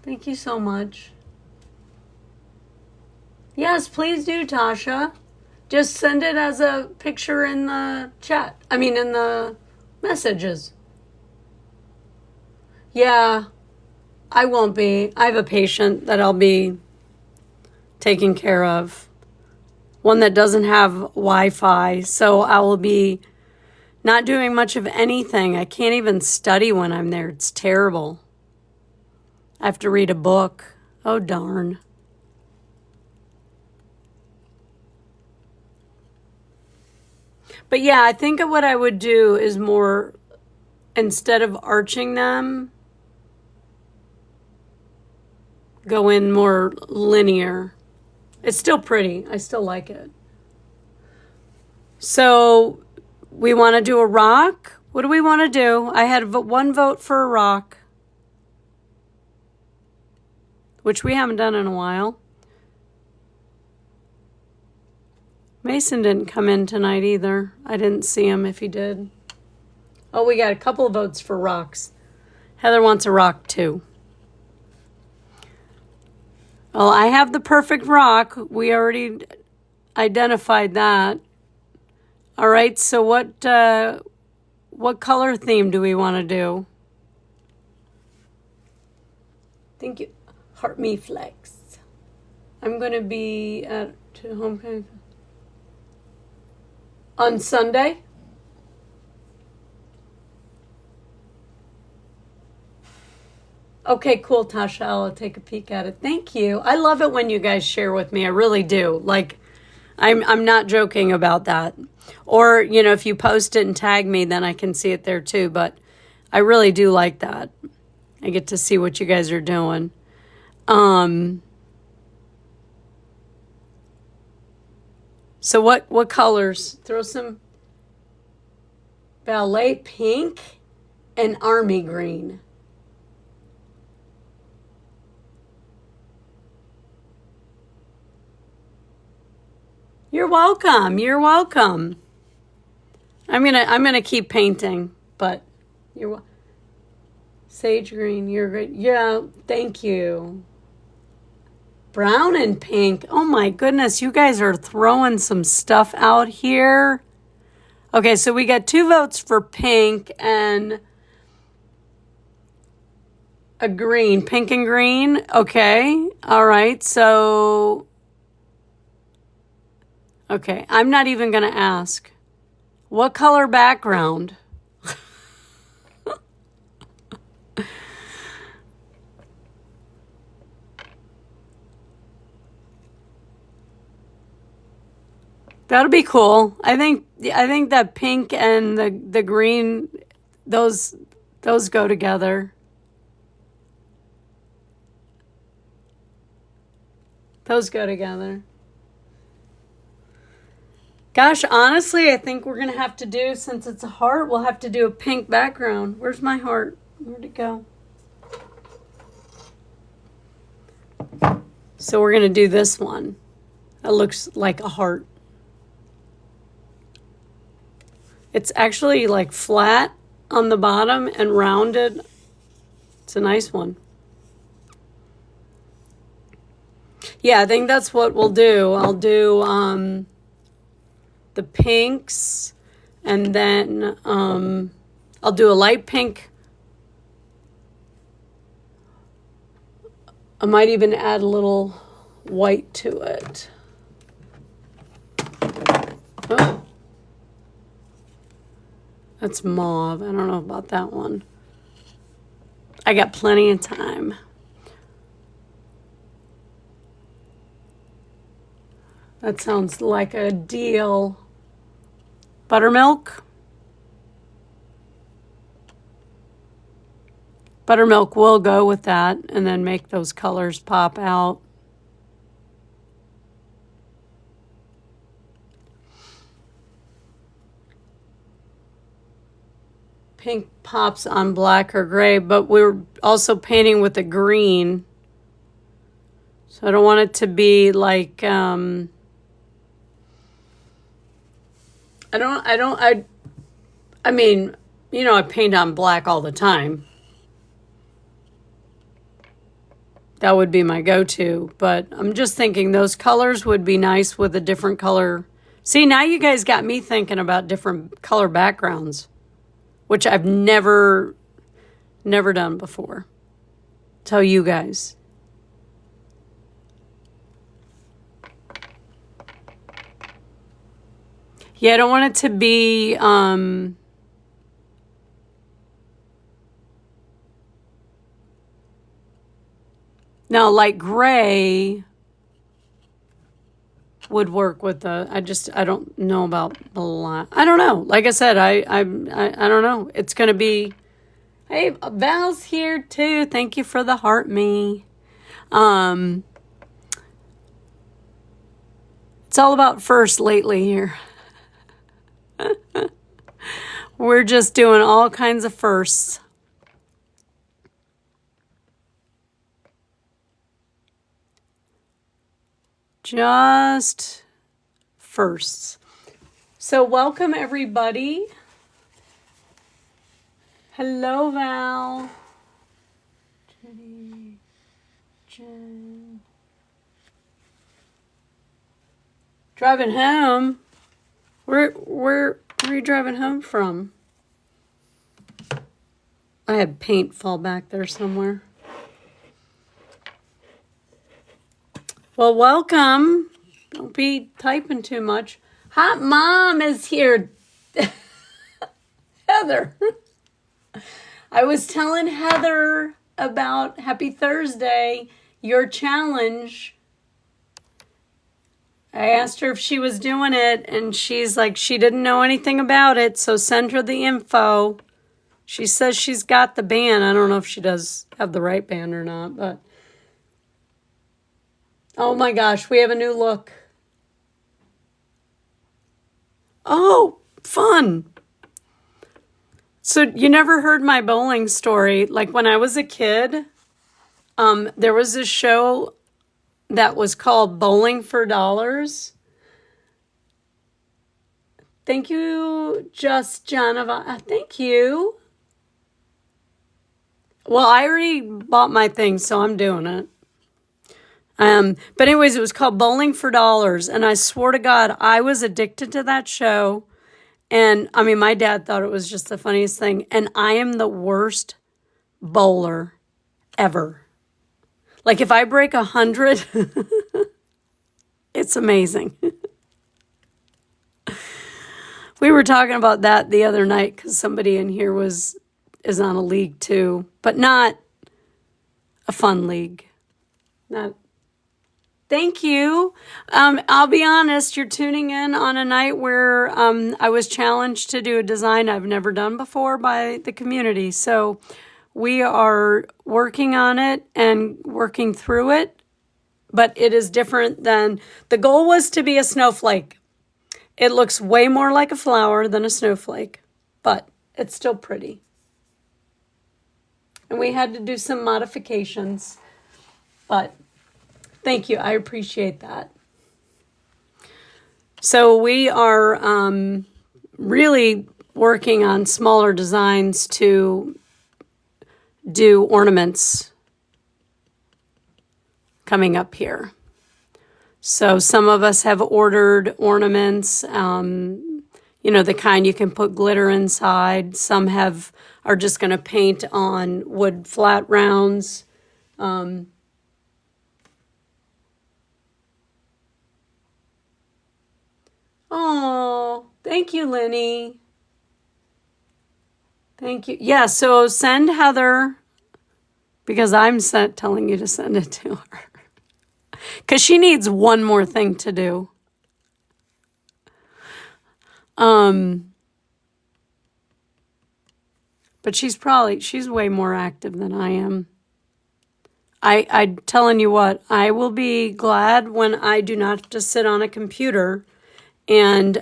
Thank you so much. Yes, please do, Tasha. Just send it as a picture in the chat. I mean, in the messages. Yeah, I won't be. I have a patient that I'll be taking care of. One that doesn't have Wi-Fi, so I will be not doing much of anything. I can't even study when I'm there. It's terrible. I have to read a book. Oh, darn. But yeah, I think what I would do is more, instead of arching them, go in more linear. It's still pretty. I still like it. So we want to do a rock. What do we want to do? I had one vote for a rock, which we haven't done in a while. Mason didn't come in tonight either. I didn't see him if he did. Oh, we got a couple of votes for rocks. Heather wants a rock too. Well, I have the perfect rock. We already identified that. All right, so what color theme do we want to do? Thank you. Heart me flex. I'm going to be at homecoming on Sunday. Okay, cool, Tasha. I'll take a peek at it. Thank you. I love it when you guys share with me. I really do. Like, I'm not joking about that. Or, you know, if you post it and tag me, then I can see it there too. But I really do like that. I get to see what you guys are doing. So what colors? Throw some ballet pink and army green. You're welcome. You're welcome. I'm gonna keep painting, but you're sage green. You're great. Yeah, thank you. Brown and pink. Oh my goodness, you guys are throwing some stuff out here. Okay, so we got 2 votes for pink and a green. Pink and green. Okay. All right. So, okay, I'm not even going to ask. What color background? That'll be cool. I think that pink and the green, those go together. Those go together. Gosh, honestly, I think we're going to have to do, since it's a heart, we'll have to do a pink background. Where's my heart? Where'd it go? So we're going to do this one. That looks like a heart. It's actually like flat on the bottom and rounded. It's a nice one. Yeah, I think that's what we'll do. I'll do the pinks, and then I'll do a light pink. I might even add a little white to it. Oh. That's mauve. I don't know about that one. I got plenty of time. That sounds like a deal. Buttermilk? Buttermilk will go with that and then make those colors pop out. Pink pops on black or gray, but we're also painting with a green. So I don't want it to be like, I mean, you know, I paint on black all the time. That would be my go-to, but I'm just thinking those colors would be nice with a different color. See, now you guys got me thinking about different color backgrounds, which I've never done before. Tell you guys. Yeah, I don't want it to be, now, like gray would work with the, I don't know about the line. I don't know. Like I said, I don't know. It's going to be, hey, Val's here too. Thank you for the heart me. It's all about first lately here. We're just doing all kinds of firsts. Just firsts. So welcome everybody. Hello, Val. Jenny, Jen. Driving home. Where are you driving home from? I had paint fall back there somewhere. Well, welcome. Don't be typing too much. Hot Mom is here. Heather. I was telling Heather about Happy Thursday, your challenge. I asked her if she was doing it, and she's like, she didn't know anything about it, so send her the info. She says she's got the band. I don't know if she does have the right band or not, but... Oh my gosh, we have a new look. Oh, fun. So you never heard my bowling story. Like when I was a kid, there was this show that was called Bowling for Dollars. Thank you, Just Janova. Thank you. Well, I already bought my thing, so I'm doing it. But anyways, it was called Bowling for Dollars. And I swore to God, I was addicted to that show. And I mean, my dad thought it was just the funniest thing. And I am the worst bowler ever. Like if I break 100, it's amazing. We were talking about that the other night because somebody in here is on a league too, but not a fun league. Not. Thank you. I'll be honest, you're tuning in on a night where I was challenged to do a design I've never done before by the community. So we are working on it and working through it, but it is different than, the goal was to be a snowflake. It looks way more like a flower than a snowflake, but it's still pretty. And we had to do some modifications, but thank you. I appreciate that. So we are really working on smaller designs to do ornaments coming up here. So some of us have ordered ornaments, you know, the kind you can put glitter inside. Some are just going to paint on wood flat rounds. Oh, thank you, Lenny. Thank you. Yeah, so send Heather, because I'm telling you to send it to her. Because she needs one more thing to do. Um, but she's way more active than I am. I'm telling you what, I will be glad when I do not have to sit on a computer and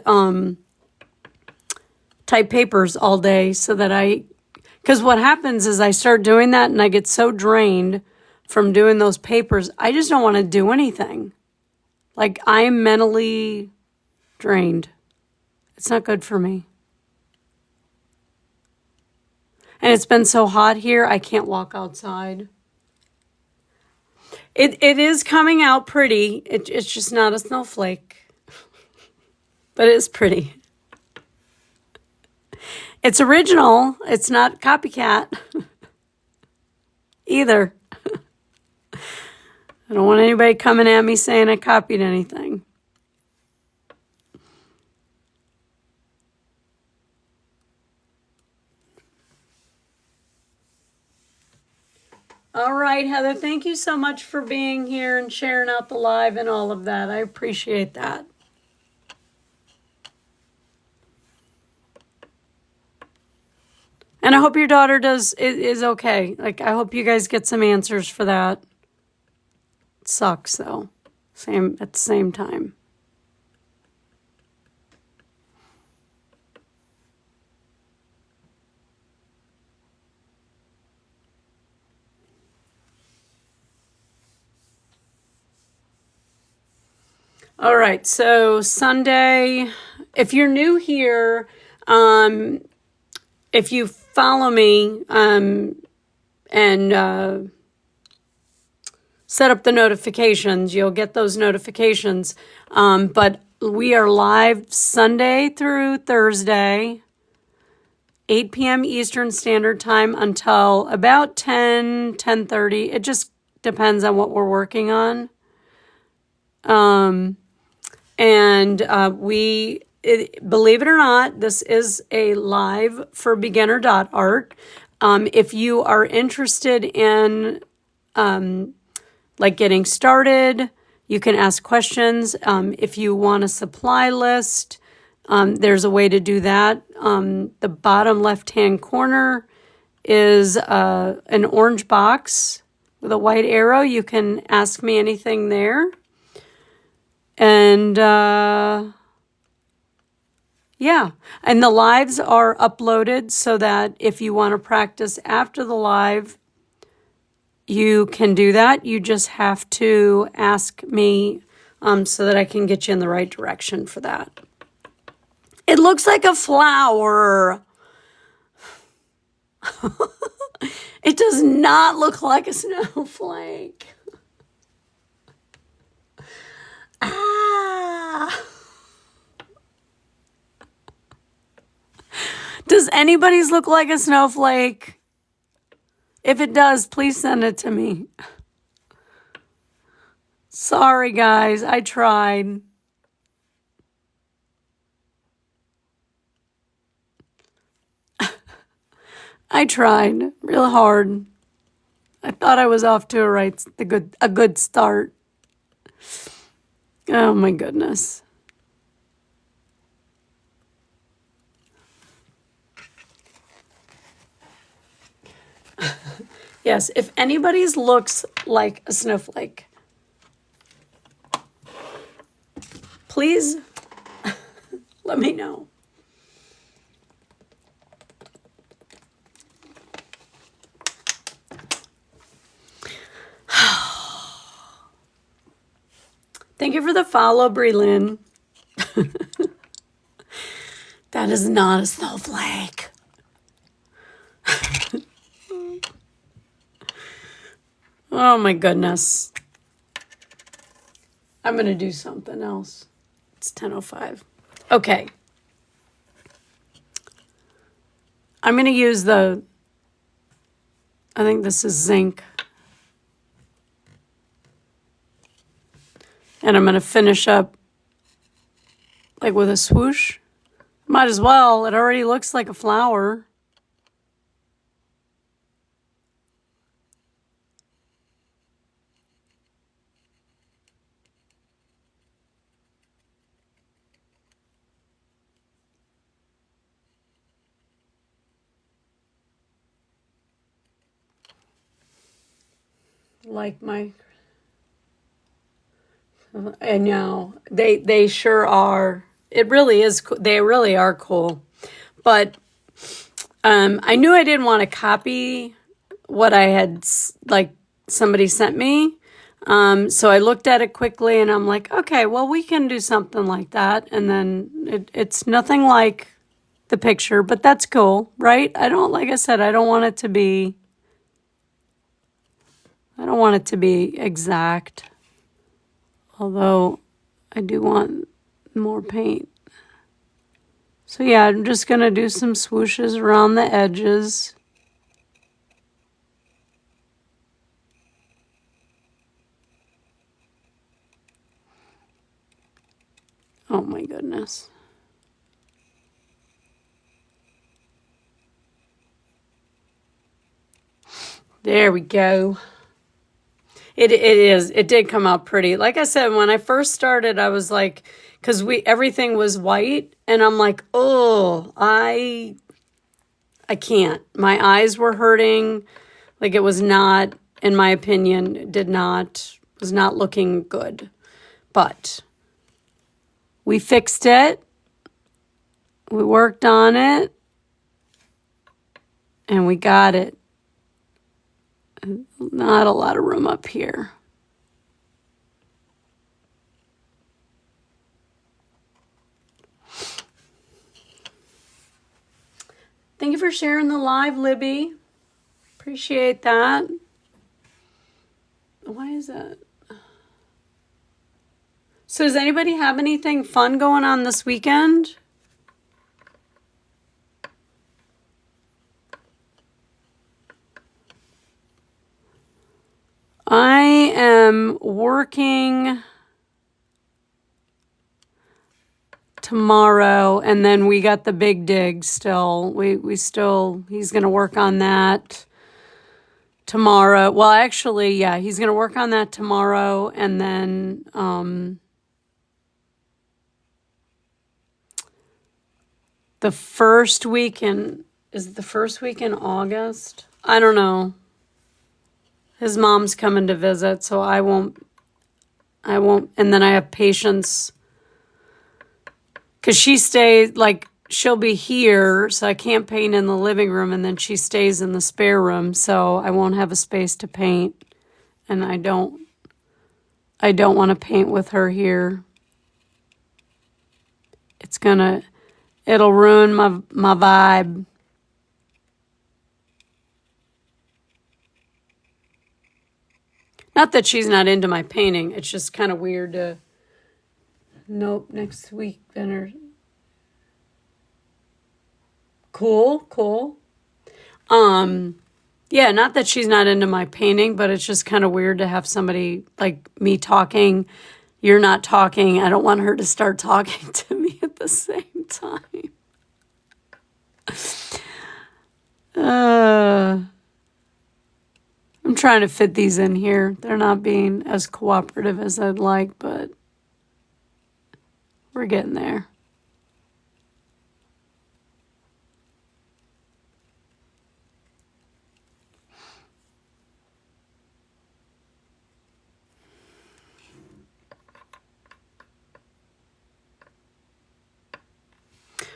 type papers all day because what happens is I start doing that and I get so drained from doing those papers, I just don't want to do anything. Like, I'm mentally drained. It's not good for me. And it's been so hot here, I can't walk outside. It is coming out pretty. It's just not a snowflake. But it's pretty. It's original. It's not copycat either. I don't want anybody coming at me saying I copied anything. All right, Heather, thank you so much for being here and sharing out the live and all of that. I appreciate that. And I hope your daughter is okay. Like, I hope you guys get some answers for that. It sucks, though. At the same time. All right, so Sunday, if you're new here, if you follow me and set up the notifications, you'll get those notifications. But we are live Sunday through Thursday, 8 p.m. Eastern Standard Time until about 10:30. It just depends on what we're working on. Believe it or not, this is a live for beginner.art. If you are interested in getting started, you can ask questions. If you want a supply list, there's a way to do that. The bottom left-hand corner is an orange box with a white arrow. You can ask me anything there. And yeah, and the lives are uploaded so that if you want to practice after the live, you can do that. You just have to ask me so that I can get you in the right direction for that. It looks like a flower. It does not look like a snowflake. Ah. Does anybody's look like a snowflake? If it does, please send it to me. Sorry, guys, I tried. I tried real hard. I thought I was off to a good start. Oh my goodness. Yes, if anybody's looks like a snowflake, please let me know. Thank you for the follow, Brelyn. That is not a snowflake. Oh my goodness. I'm going to do something else. It's 10:05. Okay. I'm going to use I think this is zinc. And I'm going to finish up like with a swoosh. Might as well. It already looks like a flower. Like my, I know they sure are. It really is. They really are cool. But I knew I didn't want to copy what I had like somebody sent me. So I looked at it quickly and I'm like, okay, well, we can do something like that. And then it's nothing like the picture, but that's cool, right? Like I said, I don't want it to be exact. Although I do want more paint. So yeah, I'm just going to do some swooshes around the edges. Oh my goodness. There we go. It did come out pretty. Like I said, when I first started, I was like, because everything was white, and I'm like, oh, I can't. My eyes were hurting. Like it was not, in my opinion, was not looking good. But we fixed it. We worked on it. And we got it. Not a lot of room up here. Thank you for sharing the live, Libby. Appreciate that. Why is that? So does anybody have anything fun going on this weekend? I am working tomorrow, and then we got the big dig still. He's going to work on that tomorrow. Well, actually, yeah, he's going to work on that tomorrow, and then the first week in August? I don't know. His mom's coming to visit, so I won't, and then I have patience, because she stays, like, she'll be here, so I can't paint in the living room, and then she stays in the spare room, so I won't have a space to paint, and I don't want to paint with her here. It'll ruin my vibe. Not that she's not into my painting. It's just kind of weird to... Nope, next week then. Cool. Yeah, not that she's not into my painting, but it's just kind of weird to have somebody like me talking. You're not talking. I don't want her to start talking to me at the same time. I'm trying to fit these in here. They're not being as cooperative as I'd like, but we're getting there.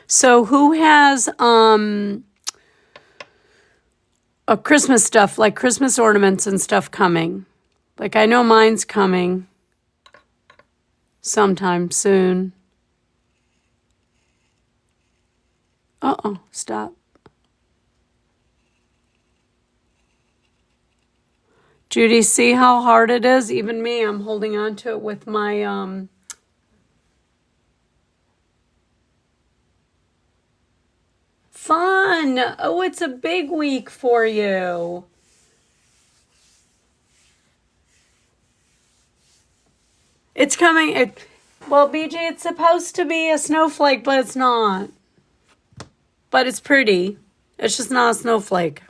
So who has a Christmas stuff, like Christmas ornaments and stuff coming? Like I know mine's coming sometime soon. Uh-oh, stop. Judy, see how hard it is? Even me, I'm holding on to it with my Fun. Oh, it's a big week for you. It's coming. Well, BJ, it's supposed to be a snowflake, but it's not. But it's pretty. It's just not a snowflake.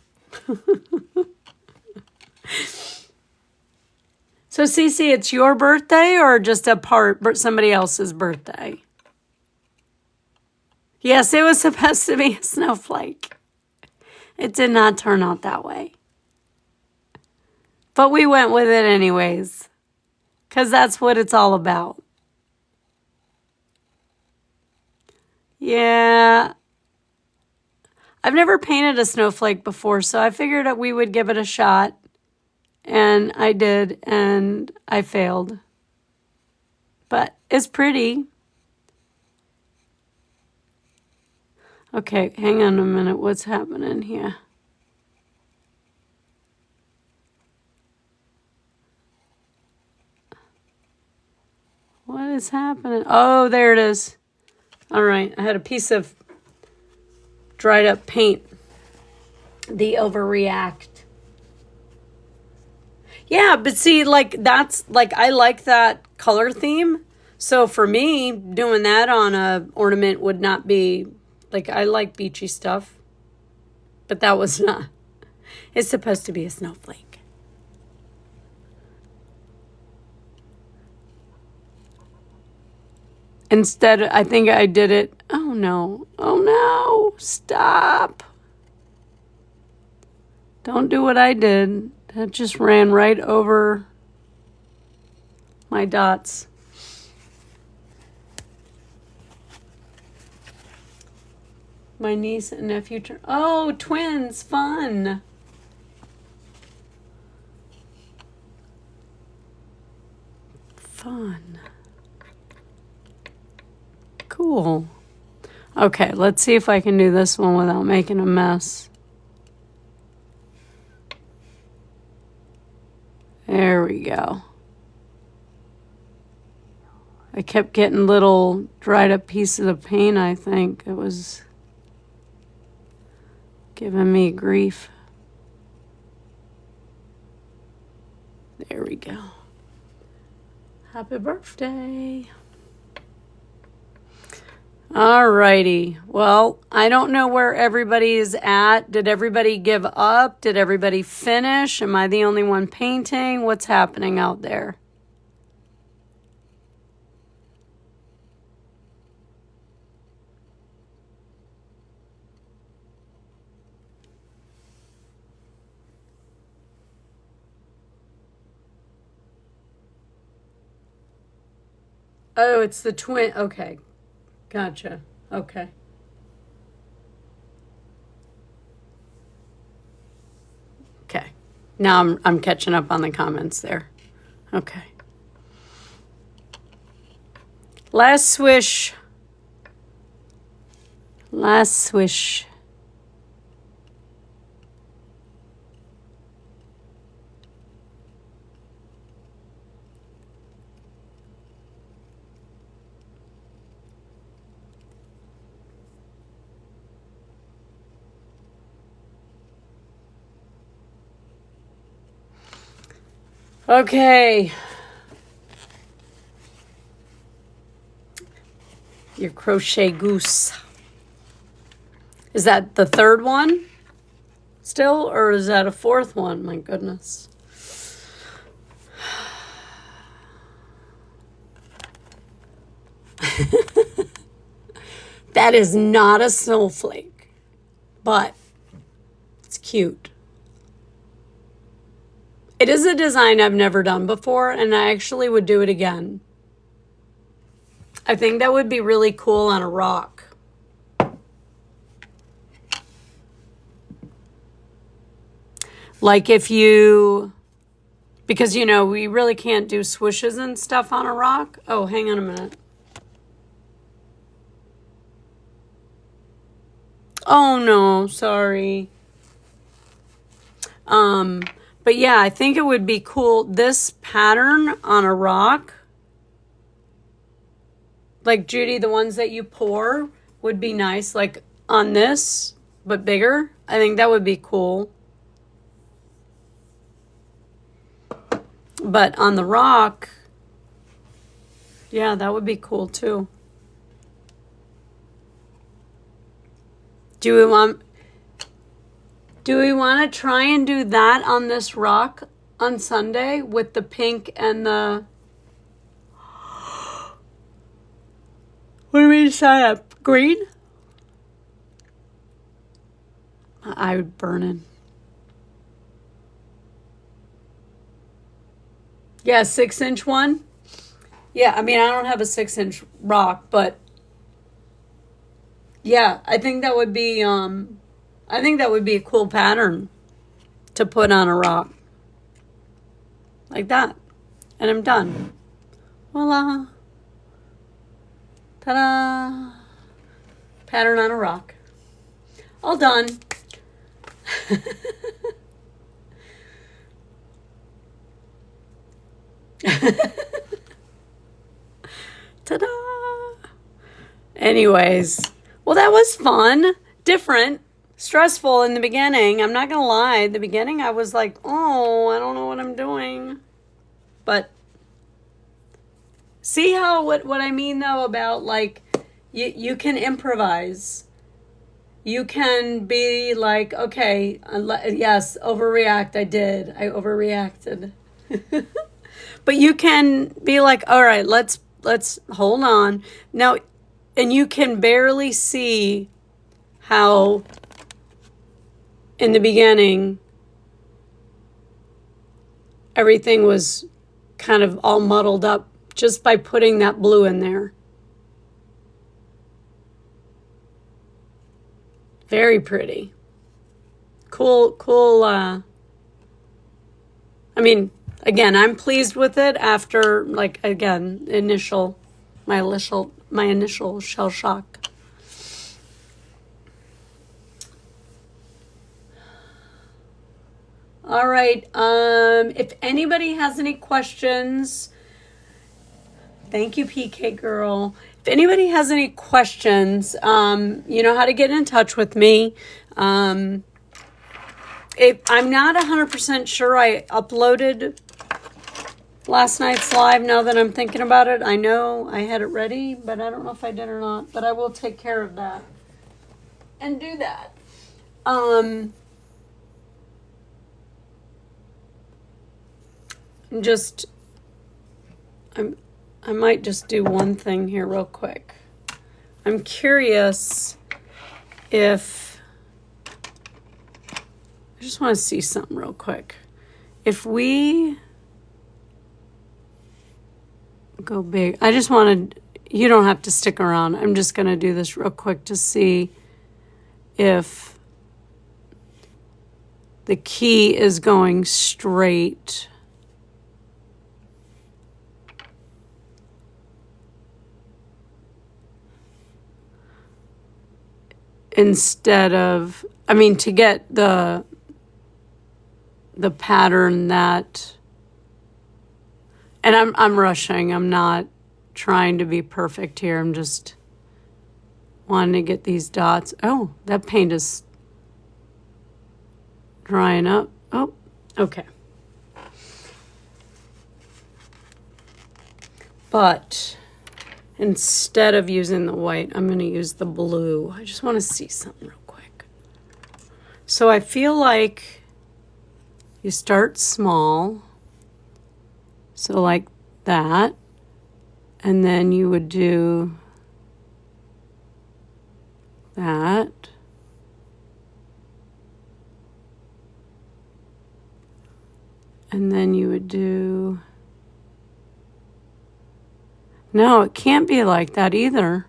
So, Cece, it's your birthday or just somebody else's birthday? Yes, it was supposed to be a snowflake. It did not turn out that way. But we went with it anyways, because that's what it's all about. Yeah. I've never painted a snowflake before, so I figured that we would give it a shot. And I did, and I failed. But it's pretty. Okay, hang on a minute. What's happening here? What is happening? Oh, there it is. All right, I had a piece of dried up paint. The overreact. Yeah, but see, like, that's, like, I like that color theme. So for me, doing that on a ornament would not be, like, I like beachy stuff. But that was not. It's supposed to be a snowflake. Instead, I think I did it. Oh, no. Oh, no. Stop. Don't do what I did. That just ran right over my dots. My niece and nephew. Oh, twins. Fun. Fun. Cool. Okay, let's see if I can do this one without making a mess. There we go. I kept getting little dried up pieces of paint, I think. It was giving me grief. There we go. Happy birthday. Alrighty. Well, I don't know where everybody's at. Did everybody give up? Did everybody finish? Am I the only one painting? What's happening out there? Oh, it's the twin. Okay. Gotcha. Okay. Okay. Now I'm catching up on the comments there. Okay. Last swish. Last swish. Okay. Your crochet goose. Is that the third one still, or is that a fourth one? My goodness. That is not a snowflake, but it's cute. It is a design I've never done before, and I actually would do it again. I think that would be really cool on a rock. Like if you, because you know, we really can't do swooshes and stuff on a rock. Oh, hang on a minute. Oh no, sorry. But yeah, I think it would be cool. This pattern on a rock, like Judy, the ones that you pour would be nice. Like on this, but bigger. I think that would be cool. But on the rock, yeah, that would be cool too. Do we want to try and do that on this rock on Sunday with the pink and the... What do we decide up? Green? I would burn it. Yeah, 6-inch one. Yeah, I mean, I don't have a 6-inch rock, but yeah, I think that would be a cool pattern to put on a rock like that. And I'm done. Voila. Ta-da. Pattern on a rock. All done. Ta-da. Anyways, well, that was fun. Different. Stressful in the beginning. I'm not going to lie. The beginning, I was like, oh, I don't know what I'm doing. But see how, what I mean, though, about like, you can improvise. You can be like, okay, yes, overreact. I did. I overreacted. But you can be like, all right, let's hold on. Now, and you can barely see how in the beginning everything was kind of all muddled up just by putting that blue in there. Very pretty. Cool. I mean, again, I'm pleased with it after, like, again, my initial shell shock. All right. If anybody has any questions, thank you, PK girl. If anybody has any questions, you know how to get in touch with me. I'm not 100% sure I uploaded last night's live. Now that I'm thinking about it, I know I had it ready, but I don't know if I did or not. But I will take care of that and do that. I might just do one thing here real quick. I'm curious if I just want to see something real quick. If we go big, I just wanted, you don't have to stick around. I'm just going to do this real quick to see if the key is going straight. Instead of, I mean, to get the pattern that, and I'm rushing. I'm not trying to be perfect here. I'm just wanting to get these dots. Oh, that paint is drying up. Oh, okay. But instead of using the white, I'm going to use the blue. I just want to see something real quick. So I feel like you start small. So like that. And then you would do that. And then you would do... No, it can't be like that either.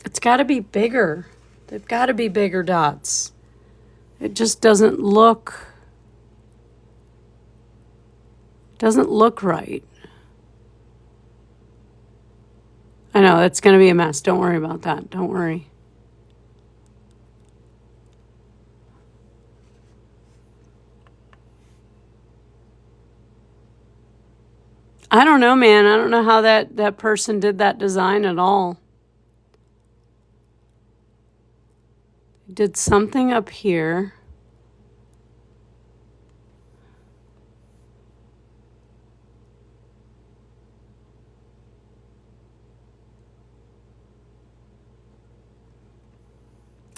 It's got to be bigger. They've got to be bigger dots. It just doesn't look right. I know, it's going to be a mess. Don't worry about that. Don't worry. I don't know, man. I don't know how that person did that design at all. Did something up here.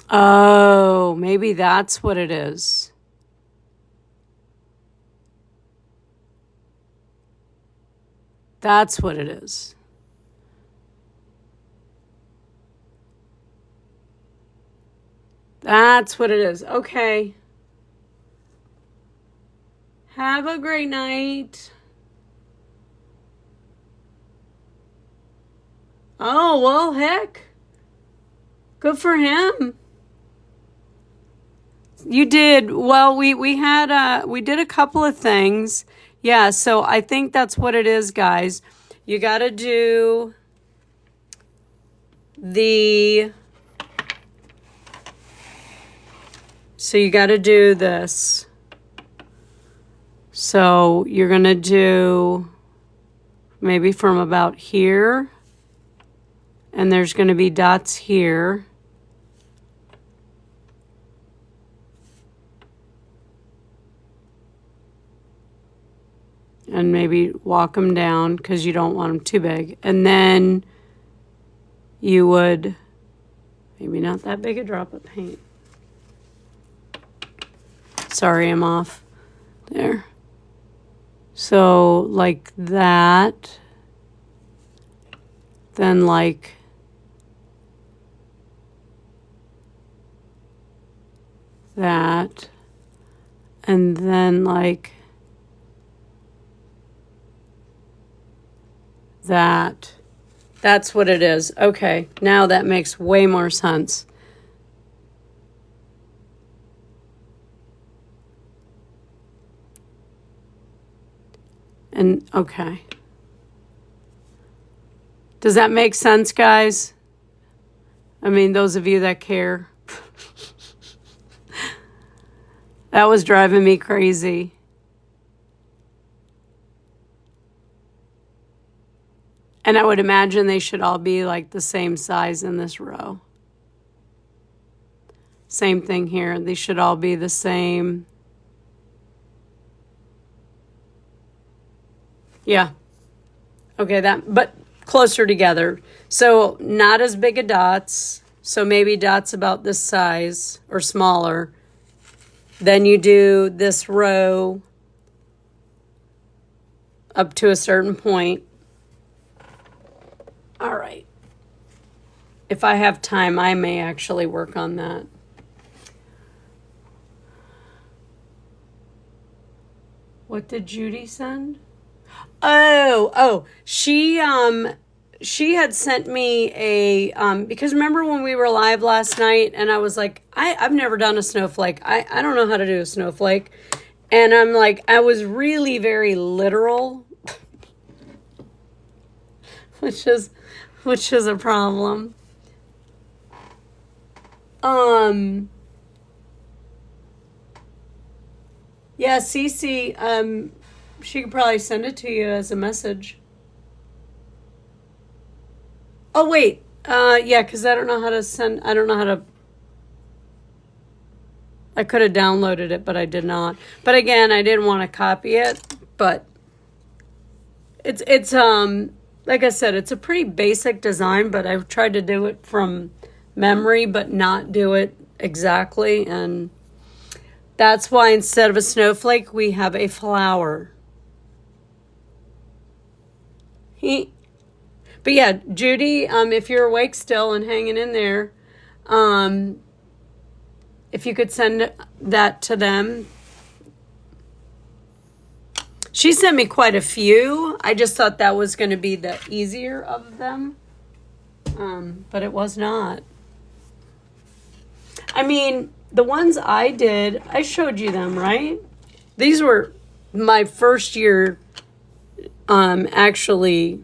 Oh, maybe that's what it is. That's what it is. That's what it is. Okay. Have a great night. Oh, well, heck. Good for him. You did. Well, we did a couple of things. Yeah, so I think that's what it is, guys. You got to do so you got to do this. So you're going to do maybe from about here, and there's going to be dots here. And maybe walk them down because you don't want them too big. And then you would, maybe not that big a drop of paint. Sorry, I'm off. There. So like that. Then like that. And then like that. That's what it is. Okay, now that makes way more sense. And okay. Does that make sense, guys? I mean, those of you that care. That was driving me crazy. And I would imagine they should all be like the same size in this row. Same thing here. They should all be the same. Yeah. Okay, but closer together. So not as big a dots. So maybe dots about this size or smaller. Then you do this row up to a certain point. All right. If I have time, I may actually work on that. What did Judy send? Oh, she had sent me a, because remember when we were live last night and I was like, I've never done a snowflake. I don't know how to do a snowflake. And I'm like, I was really very literal, which is a problem. Yeah, Cece, she could probably send it to you as a message. Oh, wait. Yeah, because I don't know how to I could have downloaded it, but I did not. But again, I didn't want to copy it, but it's like I said, it's a pretty basic design, but I've tried to do it from memory, but not do it exactly. And that's why instead of a snowflake, we have a flower. But yeah, Judy, if you're awake still and hanging in there, if you could send that to them. She sent me quite a few. I just thought that was going to be the easier of them. But it was not. I mean, the ones I did, I showed you them, right? These were my first year actually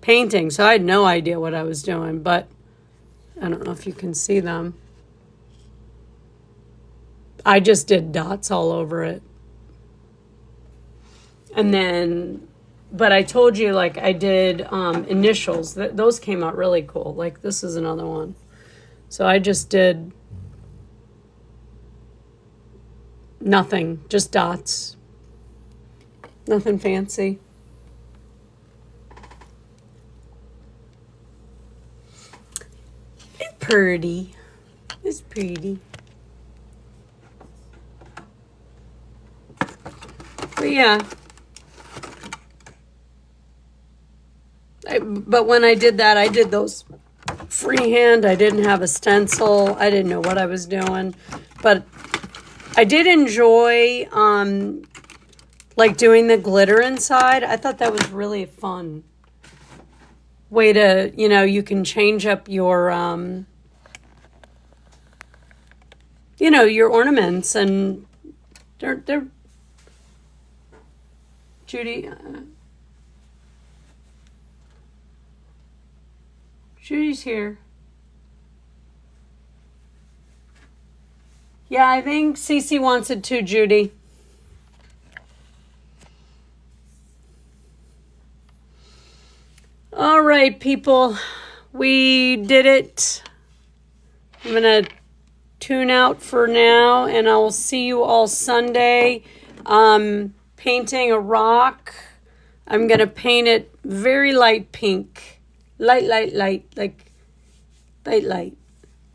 painting, so I had no idea what I was doing, but I don't know if you can see them. I just did dots all over it. And then, but I told you, like, I did initials. Those came out really cool. Like, this is another one. So I just did nothing, just dots. Nothing fancy. It's pretty. It's pretty. But yeah. But when I did that, I did those freehand. I didn't have a stencil. I didn't know what I was doing. But I did enjoy like doing the glitter inside. I thought that was really fun way to, you know, you can change up your, you know, your ornaments, and they're Judy, Judy's here. Yeah, I think Cece wants it too, Judy. All right, people, we did it. I'm going to tune out for now, and I will see you all Sunday. Painting a rock. I'm going to paint it very light pink. Light, like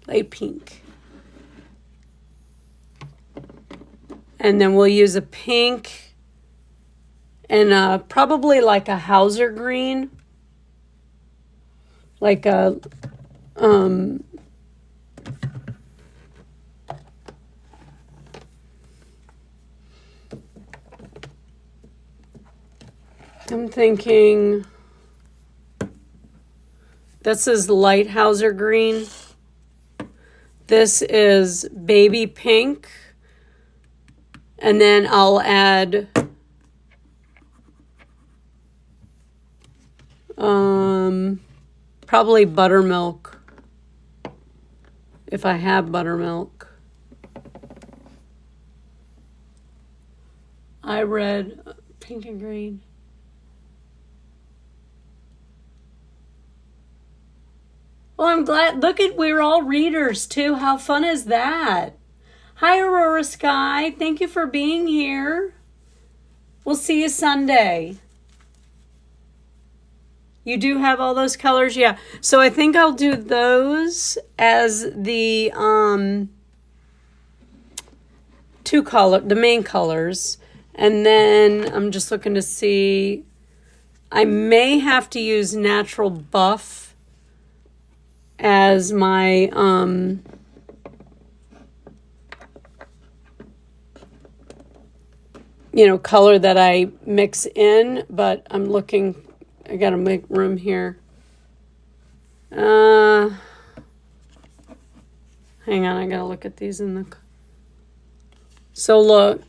light pink. And then we'll use a pink and probably like a Hauser green. Like a, I'm thinking this is light Hauser green. This is baby pink. And then I'll add probably buttermilk, if I have buttermilk. I read pink and green. Well, I'm glad. Look at, we're all readers too. How fun is that? Hi, Aurora Sky. Thank you for being here. We'll see you Sunday. You do have all those colors? Yeah. So I think I'll do those as the the main colors. And then I'm just looking to see, I may have to use Natural Buff as my you know, color that I mix in, but I'm looking, I gotta make room here. Hang on, I gotta look at these in the, so look,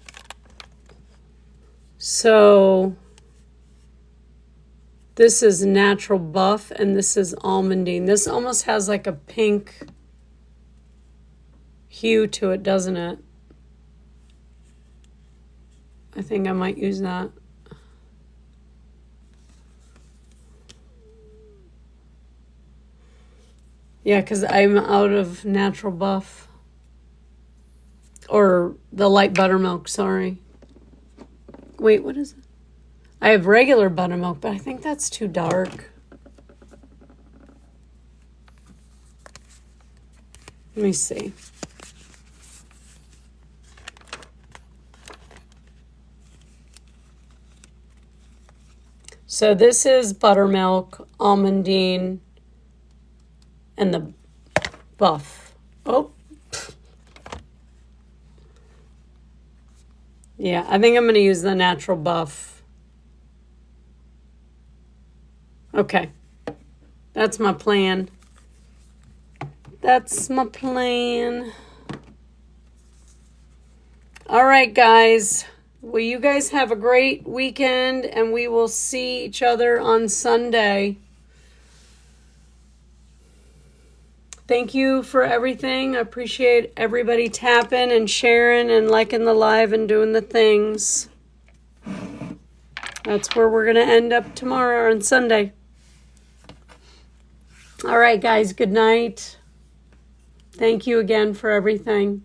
so this is Natural Buff and this is Almondine. This almost has like a pink hue to it, doesn't it? I think I might use that. Yeah, because I'm out of Natural Buff. Or the light buttermilk, sorry. Wait, what is it? I have regular buttermilk, but I think that's too dark. Let me see. So this is buttermilk, almondine, and the buff. Oh. Yeah, I think I'm going to use the Natural Buff. Okay. That's my plan. That's my plan. All right, guys. Well, you guys have a great weekend, and we will see each other on Sunday. Thank you for everything. I appreciate everybody tapping and sharing and liking the live and doing the things. That's where we're going to end up tomorrow on Sunday. All right, guys. Good night. Thank you again for everything.